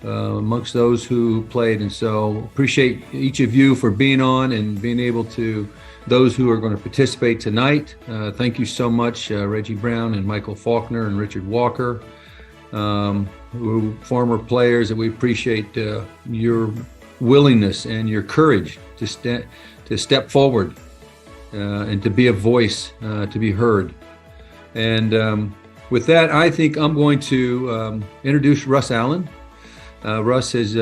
amongst those who played. And so appreciate each of you for being on and being able to, those who are going to participate tonight. Thank you so much, Reggie Brown and Michael Faulkner and Richard Walker, who former players, and we appreciate your willingness and your courage to step forward and to be a voice, to be heard. And with that, I think I'm going to introduce Russ Allen. Russ has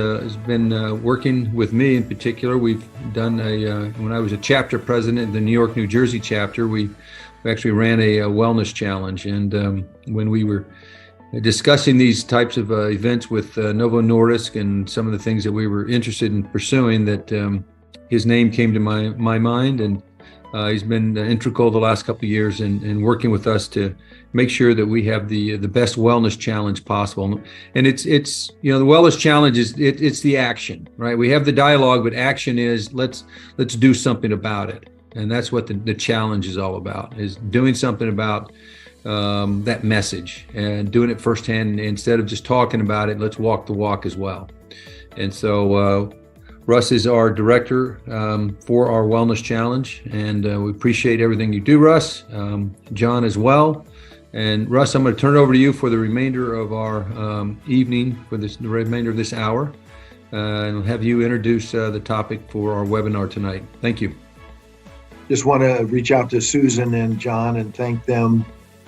been working with me in particular. We've done when I was a chapter president of the New York, New Jersey chapter, we actually ran a wellness challenge. And when we were discussing these types of events with Novo Nordisk and some of the things that we were interested in pursuing, that his name came to my mind, and he's been integral the last couple of years in working with us to make sure that we have the best wellness challenge possible. And it's the wellness challenge is it's the action, right? We have the dialogue, but action is let's do something about it. And that's what the challenge is all about, is doing something about that message and doing it firsthand. Instead of just talking about it, let's walk the walk as well. And so Russ is our director for our Wellness Challenge, and we appreciate everything you do, Russ. John as well. And Russ, I'm going to turn it over to you for the remainder of our evening, for the remainder of this hour, and have you introduce the topic for our webinar tonight. Thank you. Just want to reach out to Susan and John and thank them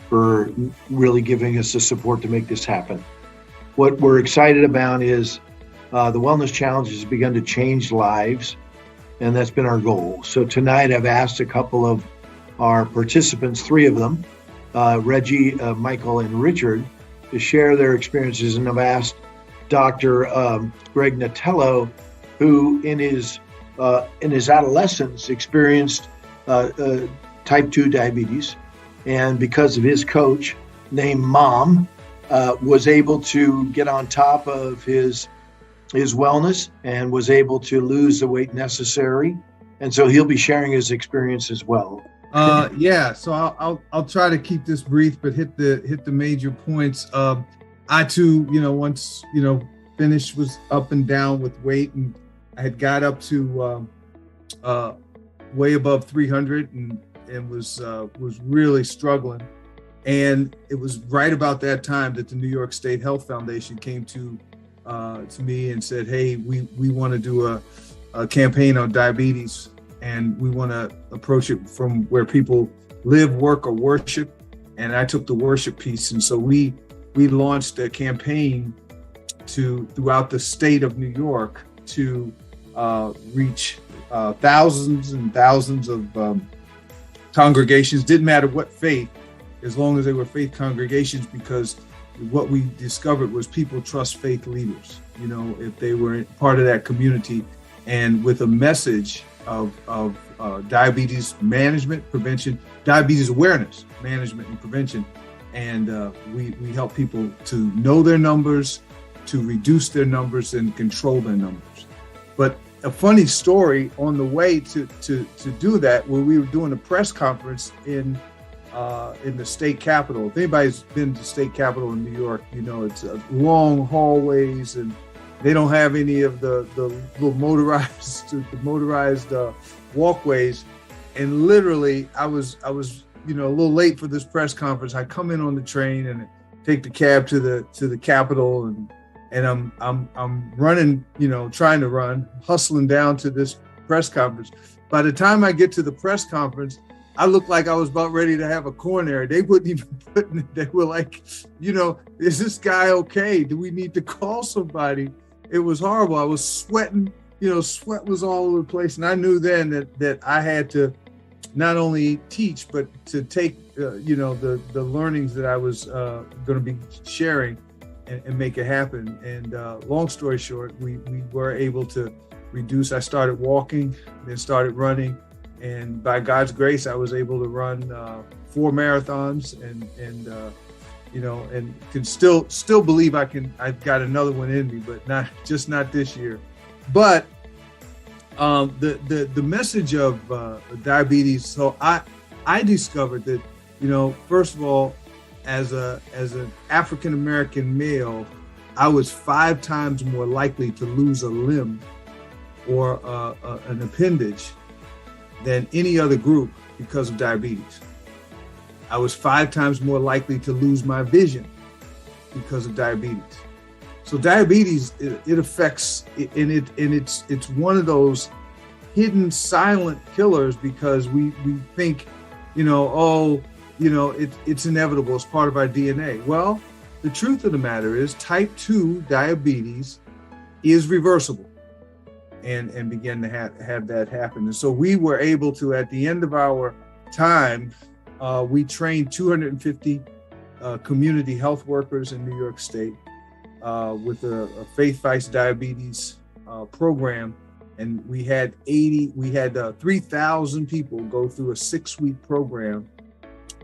for really giving us the support to make this happen. What we're excited about is the Wellness Challenge has begun to change lives, and that's been our goal. So tonight I've asked a couple of our participants, 3 of them, Reggie, Michael, and Richard, to share their experiences. And I've asked Dr. Greg Natello, who in his adolescence experienced type 2 diabetes, and because of his coach named Mom, was able to get on top of his wellness and was able to lose the weight necessary. And so he'll be sharing his experience as well. So I'll try to keep this brief, but hit the major points. I too, once finished, was up and down with weight, and I had got up to way above 300 and was really struggling. And it was right about that time that the New York State Health Foundation came to me and said, hey, we want to do a campaign on diabetes, and we want to approach it from where people live, work, or worship. And I took the worship piece. And so we launched a campaign throughout the state of New York to reach thousands and thousands of congregations. Didn't matter what faith, as long as they were faith congregations, because what we discovered was people trust faith leaders, if they were part of that community, and with a message of diabetes management, prevention, diabetes awareness, management, and prevention. And we help people to know their numbers, to reduce their numbers, and control their numbers. But a funny story on the way to do that, where we were doing a press conference in the state capitol. If anybody's been to state capitol in New York, it's long hallways, and they don't have any of the little motorized walkways. And literally, I was a little late for this press conference. I come in on the train and take the cab to the capitol, and I'm running, trying to run, hustling down to this press conference. By the time I get to the press conference, I looked like I was about ready to have a coronary. They wouldn't even put me. They were like, is this guy okay? Do we need to call somebody? It was horrible. I was sweating, sweat was all over the place. And I knew then that I had to not only teach, but to take, the learnings that I was going to be sharing and make it happen. And long story short, we were able to reduce. I started walking, then started running. And by God's grace, I was able to run 4 marathons, and can still believe I've got another one in me, but not this year. But the message of diabetes. So I discovered that, first of all, as an African American male, I was 5 times more likely to lose a limb or an appendage than any other group because of diabetes. I was 5 times more likely to lose my vision because of diabetes. So diabetes, it affects, and it's one of those hidden silent killers, because we think, it's inevitable, it's part of our DNA. Well, the truth of the matter is type 2 diabetes is reversible. And begin to have that happen. And so we were able to, at the end of our time, we trained 250 community health workers in New York State with a faith fights diabetes program, and we had 3,000 people go through a 6-week program,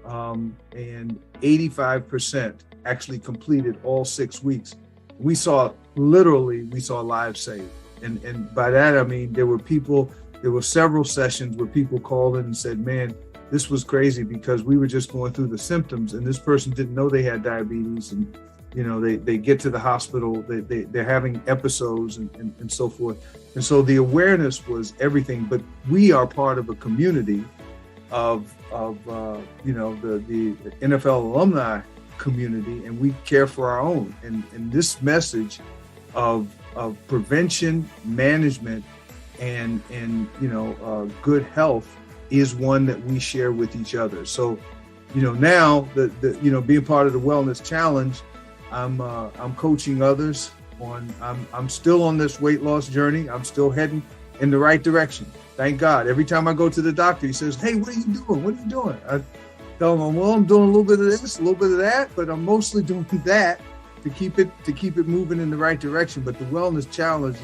and 85% actually completed all 6 weeks. We saw lives saved, and by that I mean there were several sessions where people called in and said, "Man, this was crazy because we were just going through the symptoms, and this person didn't know they had diabetes, and they get to the hospital, they're having episodes and so forth." And so the awareness was everything. But we are part of a community of the NFL alumni community, and we care for our own. And this message of prevention, management, and good health is one that we share with each other. So, now being part of the Wellness Challenge, I'm coaching others on. I'm still on this weight loss journey. I'm still heading in the right direction. Thank God. Every time I go to the doctor, he says, "Hey, what are you doing? What are you doing?" I tell him, "Well, I'm doing a little bit of this, a little bit of that, but I'm mostly doing that to keep it moving in the right direction." But the Wellness Challenge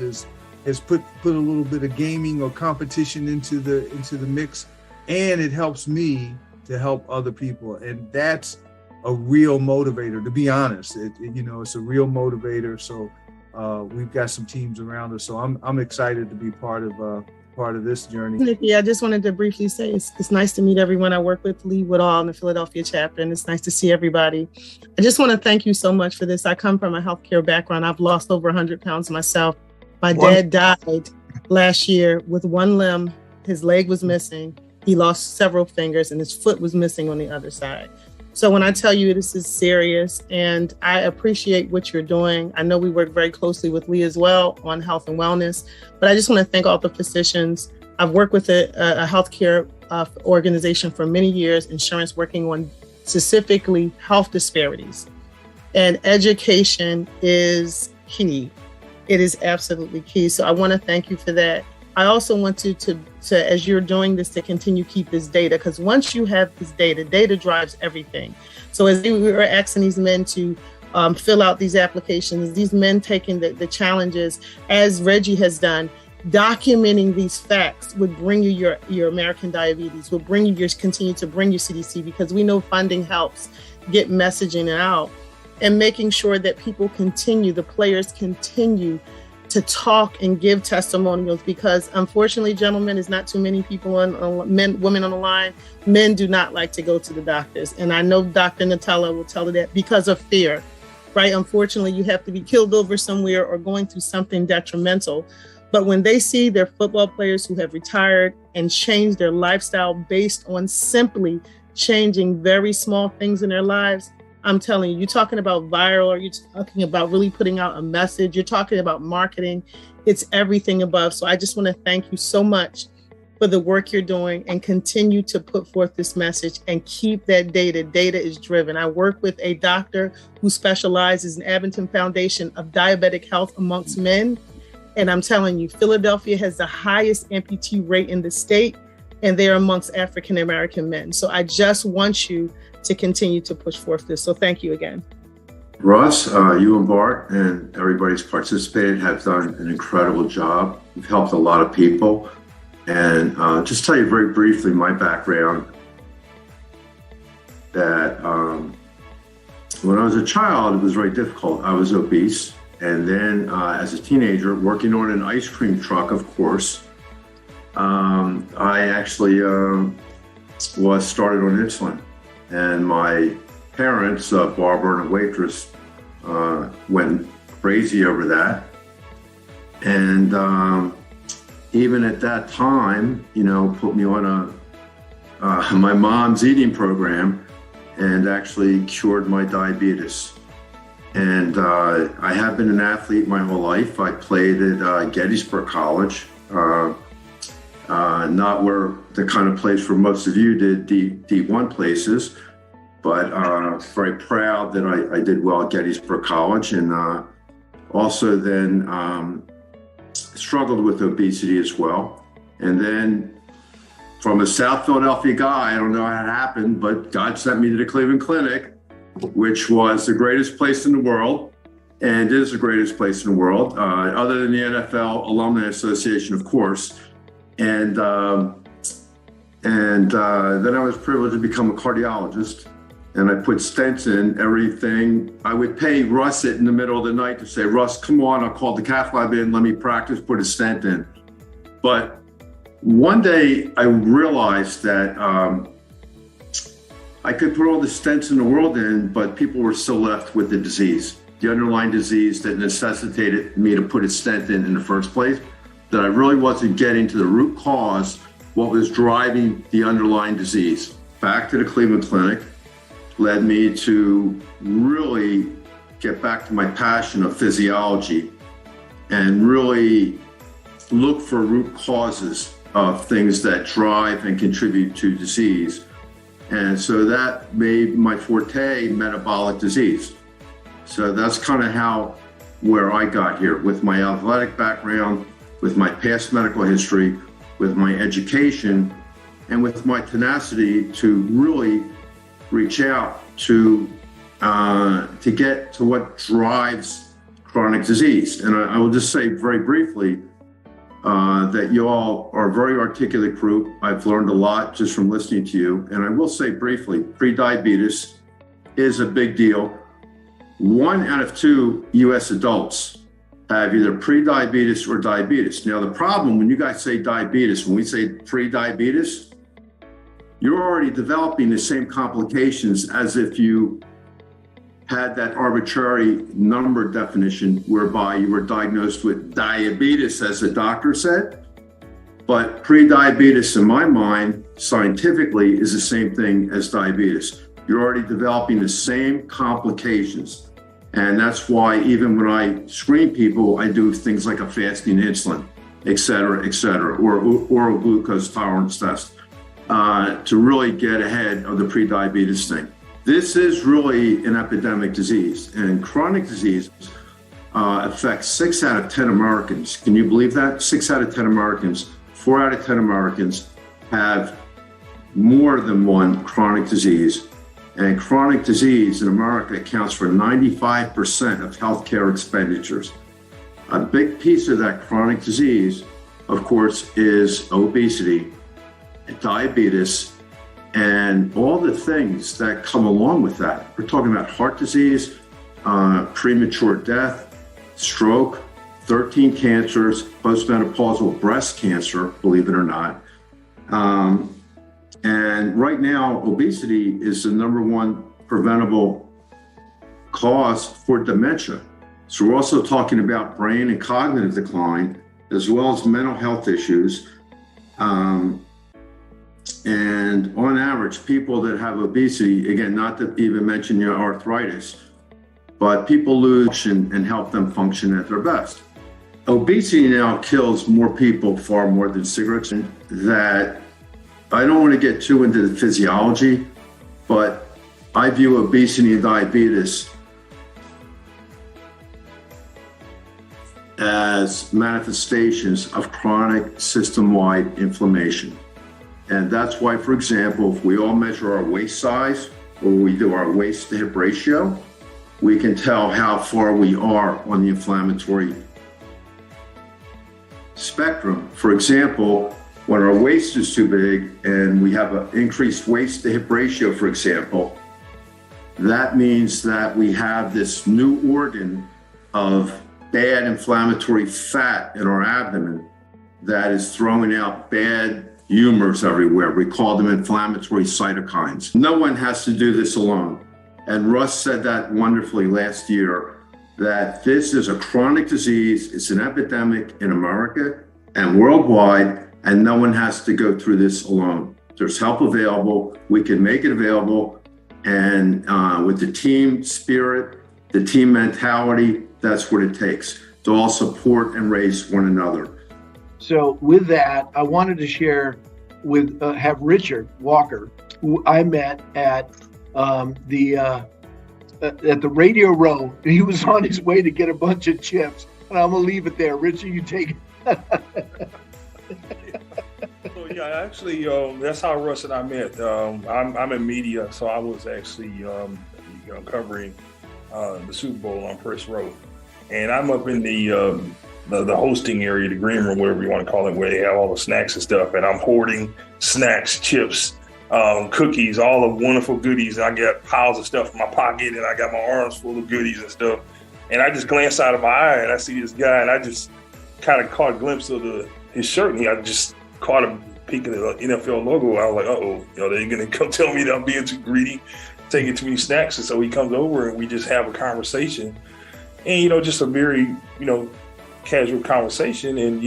has put a little bit of gaming or competition into the mix, and it helps me to help other people, and that's a real motivator. To be honest, it's a real motivator. So we've got some teams around us, so I'm excited to be part of this journey. Nikki, I just wanted to briefly say it's nice to meet everyone I work with, Lee Woodall in the Philadelphia chapter, and it's nice to see everybody. I just want to thank you so much for this. I come from a healthcare background. I've lost over 100 pounds myself. My dad died last year with one limb. His leg was missing. He lost several fingers, and his foot was missing on the other side. So when I tell you this is serious, and I appreciate what you're doing. I know we work very closely with Lee as well on health and wellness, but I just want to thank all the physicians. I've worked with a healthcare organization for many years, insurance, working on specifically health disparities. And education is key. It is absolutely key. So I want to thank you for that. I also want to as you're doing this, to continue keep this data, because once you have this data drives everything. So as we were asking these men to fill out these applications, these men taking the challenges, as Reggie has done, documenting these facts would bring you your American Diabetes, will bring you continue to bring you CDC, because we know funding helps get messaging out, and making sure that people the players continue to talk and give testimonials, because unfortunately, gentlemen, there's not too many people women on the line. Men do not like to go to the doctors. And I know Dr. Nutella will tell you that because of fear, right? Unfortunately, you have to be killed over somewhere or going through something detrimental. But when they see their football players who have retired and changed their lifestyle based on simply changing very small things in their lives, I'm telling you, you're talking about viral, or you're talking about really putting out a message, you're talking about marketing, it's everything above. So I just want to thank you so much for the work you're doing, and continue to put forth this message and keep that data. Data is driven. I work with a doctor who specializes in Abington Foundation of diabetic health amongst men. And I'm telling you, Philadelphia has the highest amputee rate in the state, and they're amongst African-American men. So I just want you to continue to push forth this. So thank you again. Russ, you and Bart and everybody's participated have done an incredible job. You've helped a lot of people. And just tell you very briefly my background, that when I was a child, it was very difficult. I was obese. And then as a teenager, working on an ice cream truck, of course, I actually was started on insulin. And my parents, Barbara and a waitress, went crazy over that. And even at that time, put me on my mom's eating program, and actually cured my diabetes. And I have been an athlete my whole life. I played at Gettysburg College, not where the kind of place where most of you did D1 places, but very proud that I did well at Gettysburg College, and also then struggled with obesity as well. And then from a South Philadelphia guy, I don't know how it happened, but God sent me to the Cleveland Clinic, which was the greatest place in the world and is the greatest place in the world, other than the NFL Alumni Association, of course. And then I was privileged to become a cardiologist, and I put stents in everything. I would pay Russ it in the middle of the night to say, Russ, come on, I'll call the cath lab in, let me practice, put a stent in. But one day I realized that I could put all the stents in the world in, but people were still left with the disease, the underlying disease that necessitated me to put a stent in the first place, that I really wasn't getting to the root cause, what was driving the underlying disease. Back to the Cleveland Clinic led me to really get back to my passion of physiology and really look for root causes of things that drive and contribute to disease. And so that made my forte metabolic disease. So that's kind of where I got here, with my athletic background, with my past medical history, with my education, and with my tenacity to really reach out to get to what drives chronic disease. And I will just say very briefly that you all are a very articulate group. I've learned a lot just from listening to you. And I will say briefly, prediabetes is a big deal. 1 out of 2 US adults have either prediabetes or diabetes. Now, the problem when you guys say diabetes, when we say prediabetes, you're already developing the same complications as if you had that arbitrary number definition whereby you were diagnosed with diabetes, as the doctor said. But prediabetes, in my mind, scientifically, is the same thing as diabetes. You're already developing the same complications. And that's why even when I screen people, I do things like a fasting insulin, et cetera, or oral glucose tolerance test to really get ahead of the prediabetes thing. This is really an epidemic disease, and chronic disease affects 6 out of 10 Americans. Can you believe that? 6 out of 10 Americans, 4 out of 10 Americans have more than one chronic disease. And chronic disease in America accounts for 95% of healthcare expenditures. A big piece of that chronic disease, of course, is obesity, diabetes, and all the things that come along with that. We're talking about heart disease, premature death, stroke, 13 cancers, postmenopausal breast cancer, believe it or not. And right now, obesity is the #1 preventable cause for dementia. So we're also talking about brain and cognitive decline, as well as mental health issues. And on average, people that have obesity, again, not to even mention your arthritis, but people lose and help them function at their best. Obesity now kills more people, far more than cigarettes. That I don't want to get too into the physiology, but I view obesity and diabetes as manifestations of chronic system-wide inflammation. And that's why, for example, if we all measure our waist size or we do our waist to hip ratio, we can tell how far we are on the inflammatory spectrum. For example, when our waist is too big and we have an increased waist to hip ratio, for example, that means that we have this new organ of bad inflammatory fat in our abdomen that is throwing out bad humors everywhere. We call them inflammatory cytokines. No one has to do this alone. And Russ said that wonderfully last year, that this is a chronic disease. It's an epidemic in America and worldwide, and no one has to go through this alone. There's help available. We can make it available. And with the team spirit, the team mentality, that's what it takes to all support and raise one another. So with that, I wanted to share have Richard Walker, who I met at the Radio Row. He was on his way to get a bunch of chips, and I'm gonna leave it there. Richard, you take it. So yeah, actually, that's how Russ and I met. I'm in media, so I was actually covering the Super Bowl on Press Row, and I'm up in the hosting area, the green room, whatever you want to call it, where they have all the snacks and stuff, and I'm hoarding snacks, chips, cookies, all the wonderful goodies. And I got piles of stuff in my pocket, and I got my arms full of goodies and stuff. And I just glance out of my eye, and I see this guy, and I just kind of caught a glimpse of his shirt, and I just caught a peek of the NFL logo. I was like, uh-oh, they're going to come tell me that I'm being too greedy, taking too many snacks. And so he comes over, and we just have a conversation. And, just a very, casual conversation. And,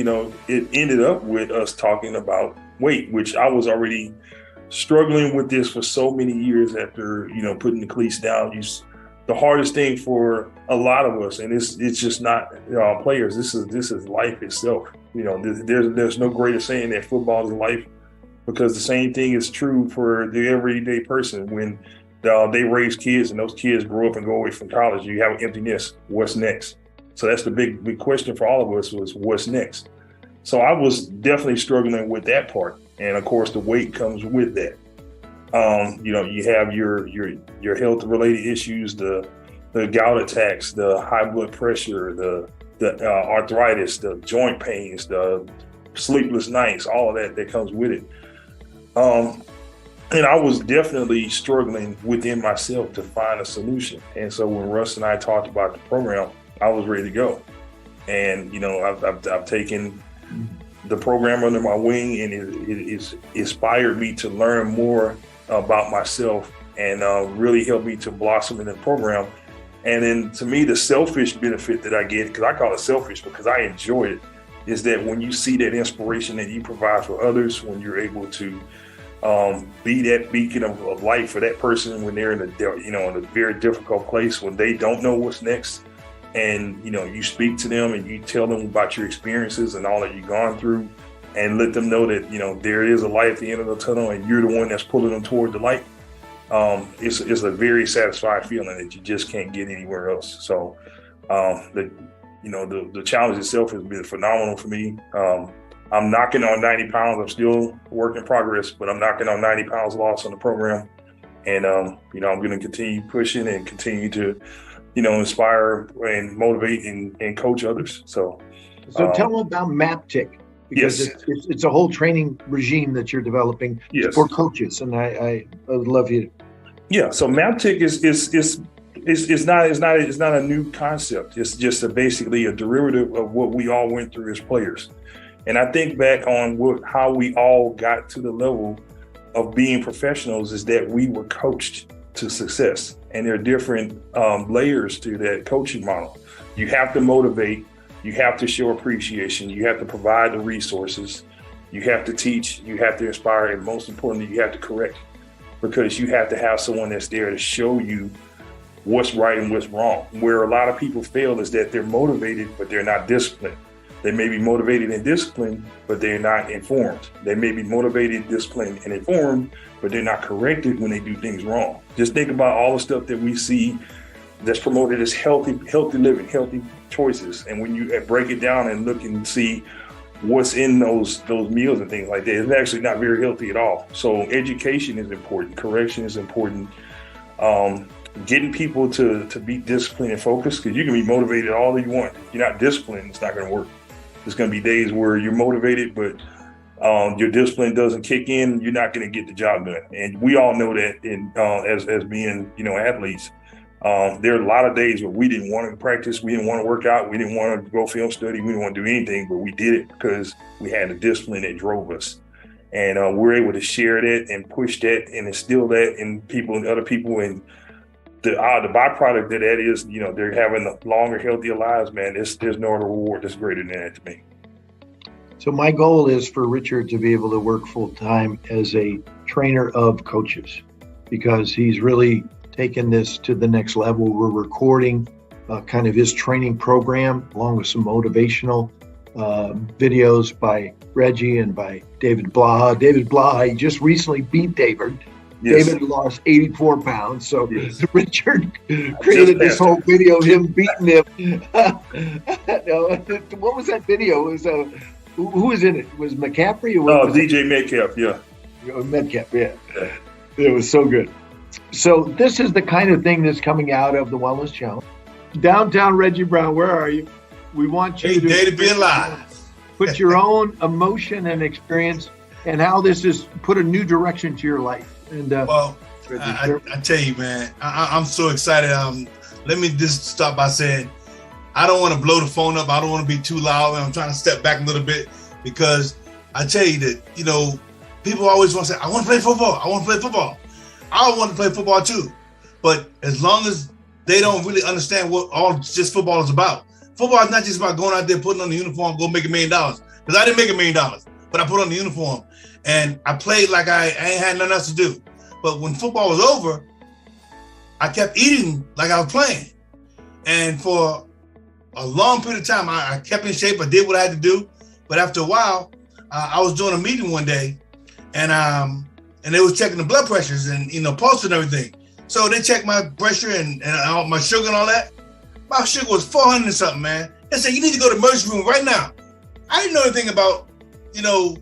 it ended up with us talking about weight, which I was already struggling with this for so many years after, putting the cleats down. The hardest thing for a lot of us, and it's just not players. This is life itself. There's no greater saying that football is life, because the same thing is true for the everyday person. When they raise kids and those kids grow up and go away from college, you have an empty nest. What's next? So that's the big question for all of us, was what's next? So I was definitely struggling with that part, and of course the weight comes with that. You have your health related issues, the gout attacks, the high blood pressure, the arthritis, the joint pains, the sleepless nights, all of that comes with it. And I was definitely struggling within myself to find a solution. And so when Russ and I talked about the program, I was ready to go. And I've taken the program under my wing, and it's inspired me to learn more about myself, and really helped me to blossom in the program. And then to me, the selfish benefit that I get, because I call it selfish because I enjoy it, is that when you see that inspiration that you provide for others, when you're able to be that beacon of light for that person when they're in a very difficult place, when they don't know what's next, and you speak to them and you tell them about your experiences and all that you've gone through, and let them know that there is a light at the end of the tunnel, and you're the one that's pulling them toward the light. It's a very satisfying feeling that you just can't get anywhere else. So the challenge itself has been phenomenal for me. I'm knocking on 90 pounds. I'm still a work in progress, but I'm knocking on 90 pounds lost on the program. And I'm going to continue pushing and continue to inspire and motivate and coach others. So tell them about MapTick. Because yes, it's a whole training regime that you're developing for coaches, and I would love you. Yeah, so MapTick is not a new concept. It's just basically a derivative of what we all went through as players. And I think back on how we all got to the level of being professionals is that we were coached to success, and there are different layers to that coaching model. You have to motivate. You have to show appreciation. You have to provide the resources. You have to teach. You have to inspire. And most importantly, you have to correct, because you have to have someone that's there to show you what's right and what's wrong. Where a lot of people fail is that they're motivated, but they're not disciplined. They may be motivated and disciplined, but they're not informed. They may be motivated, disciplined, and informed, but they're not corrected when they do things wrong. Just think about all the stuff that we see that's promoted as healthy living, healthy choices. And when you break it down and look and see what's in those meals and things like that, it's actually not very healthy at all. So education is important. Correction is important. Getting people to be disciplined and focused, because you can be motivated all that you want. If you're not disciplined, it's not going to work. There's going to be days where you're motivated, but your discipline doesn't kick in. You're not going to get the job done. And we all know that as being athletes. There are a lot of days where we didn't want to practice, we didn't want to work out, we didn't want to go film study, we didn't want to do anything, but we did it because we had the discipline that drove us. And we're able to share that and push that and instill that in people and other people. And the byproduct of that is, they're having longer, healthier lives, man. There's no other reward that's greater than that to me. So my goal is for Richard to be able to work full time as a trainer of coaches, because he's really taken this to the next level. We're recording kind of his training program along with some motivational videos by Reggie and by David Blaha. David Blaha, he just recently beat David. Yes. David lost 84 pounds. So yes. Richard created this whole video of him beating him. What was that video? It was who was in it? Was McCaffrey? Or DJ Metcalf, yeah. Metcalf, yeah. It was so good. So this is the kind of thing that's coming out of the Wellness Challenge. Downtown Reggie Brown, where are you? We want you Day to be alive. Put your own emotion and experience and how this has put a new direction to your life. And well, I tell you, man, I'm so excited. Let me just start by saying, I don't want to blow the phone up. I don't want to be too loud. And I'm trying to step back a little bit because I tell you that, you know, people always want to say, I want to play football. I want to play football. I want to play football too. But as long as they don't really understand what all just football is about. Football is not just about going out there, putting on the uniform, go make $1 million. Because I didn't make $1 million, but I put on the uniform and I played like I ain't had nothing else to do. But when football was over, I kept eating like I was playing. And for a long period of time, I kept in shape. I did what I had to do. But after a while, I was doing a meeting one day and they was checking the blood pressures and, you know, pulse and everything. So they checked my pressure and my sugar and all that. My sugar was 400 and something, man. They said, you need to go to the emergency room right now. I didn't know anything about, you know,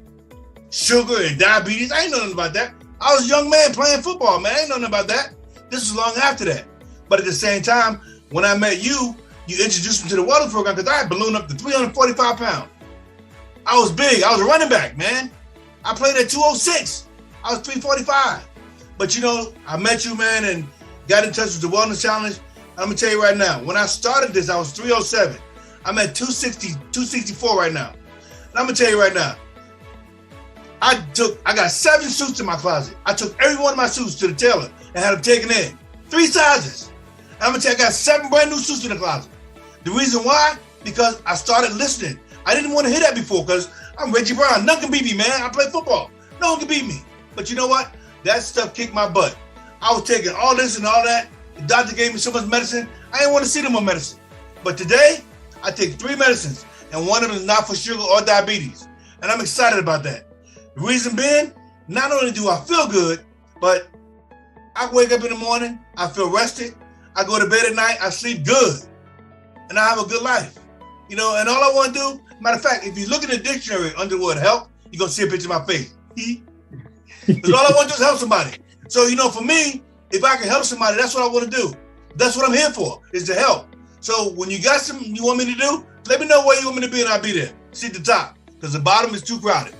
sugar and diabetes. I didn't know nothing about that. I was a young man playing football, man. I didn't know nothing about that. This was long after that. But at the same time, when I met you, you introduced me to the wellness program because I had ballooned up to 345 pounds. I was big. I was a running back, man. I played at 206. I was 345. But, you know, I met you, man, and got in touch with the Wellness Challenge. I'm going to tell you right now, when I started this, I was 307. I'm at 260, 264 right now. And I'm going to tell you right now, I got 7 suits in my closet. I took every one of my suits to the tailor and had them taken in. 3 sizes. And I'm going to tell you, I got 7 brand new suits in the closet. The reason why? Because I started listening. I didn't want to hear that before because I'm Reggie Brown. Nothing can beat me, man. I play football. No one can beat me. But you know what? That stuff kicked my butt. I was taking all this and all that. The doctor gave me so much medicine. I didn't want to see no more medicine. But today, I take 3 medicines, and one of them is not for sugar or diabetes. And I'm excited about that. The reason being, not only do I feel good, but I wake up in the morning, I feel rested. I go to bed at night, I sleep good. And I have a good life. You know, and all I want to do, matter of fact, if you look in the dictionary under the word help, you're going to see a picture of my face. Because all I want to do is help somebody. So, you know, for me, if I can help somebody, that's what I want to do. That's what I'm here for, is to help. So when you got something you want me to do, let me know where you want me to be and I'll be there. See at the top, because the bottom is too crowded.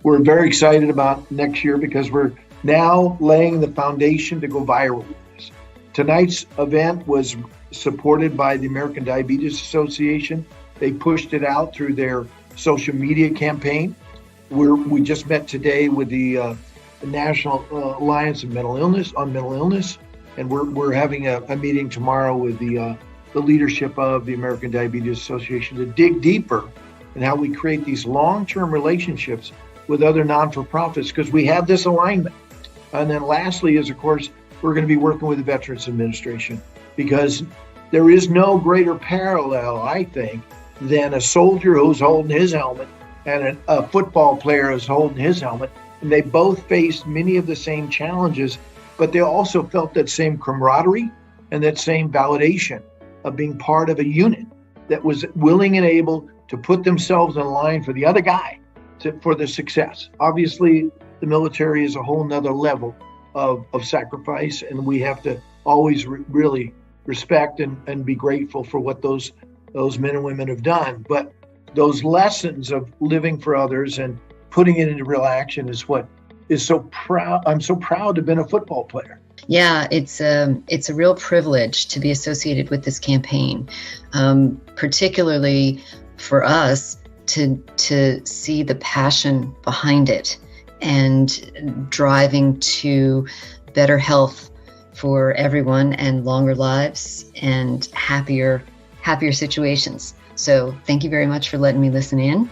We're very excited about next year because we're now laying the foundation to go viral with this. Tonight's event was supported by the American Diabetes Association. They pushed it out through their social media campaign. We just met today with the National Alliance of Mental Illness, and we're having a meeting tomorrow with the leadership of the American Diabetes Association to dig deeper in how we create these long-term relationships with other non-for-profits, because we have this alignment. And then lastly is, of course, we're going to be working with the Veterans Administration, because there is no greater parallel, I think, than a soldier who's holding his helmet and a football player who's holding his helmet. And they both faced many of the same challenges, but they also felt that same camaraderie and that same validation of being part of a unit that was willing and able to put themselves in line for the other guy for the success. Obviously, the military is a whole nother level of sacrifice, and we have to always really respect and be grateful for what those men and women have done. But those lessons of living for others and putting it into real action is what is so proud. I'm so proud to have been a football player. Yeah, it's a real privilege to be associated with this campaign, particularly for us to see the passion behind it and driving to better health for everyone and longer lives and happier situations. So thank you very much for letting me listen in.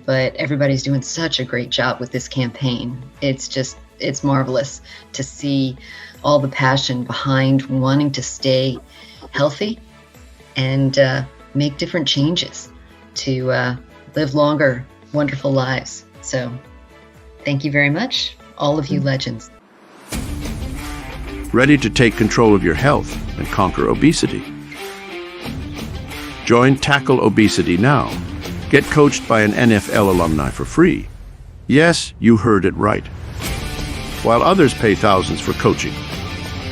But everybody's doing such a great job with this campaign. It's marvelous to see all the passion behind wanting to stay healthy and make different changes to live longer, wonderful lives. So thank you very much, all of you legends. Ready to take control of your health and conquer obesity? Join Tackle Obesity now. Get coached by an NFL alumni for free. Yes, you heard it right. While others pay thousands for coaching,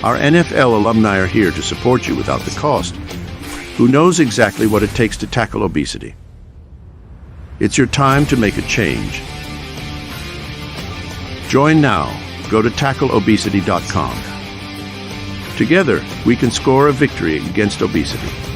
Our NFL alumni are here to support you without the cost, who knows exactly what it takes to tackle obesity. It's your time to make a change. Join now. Go to tackleobesity.com. Together, we can score a victory against obesity.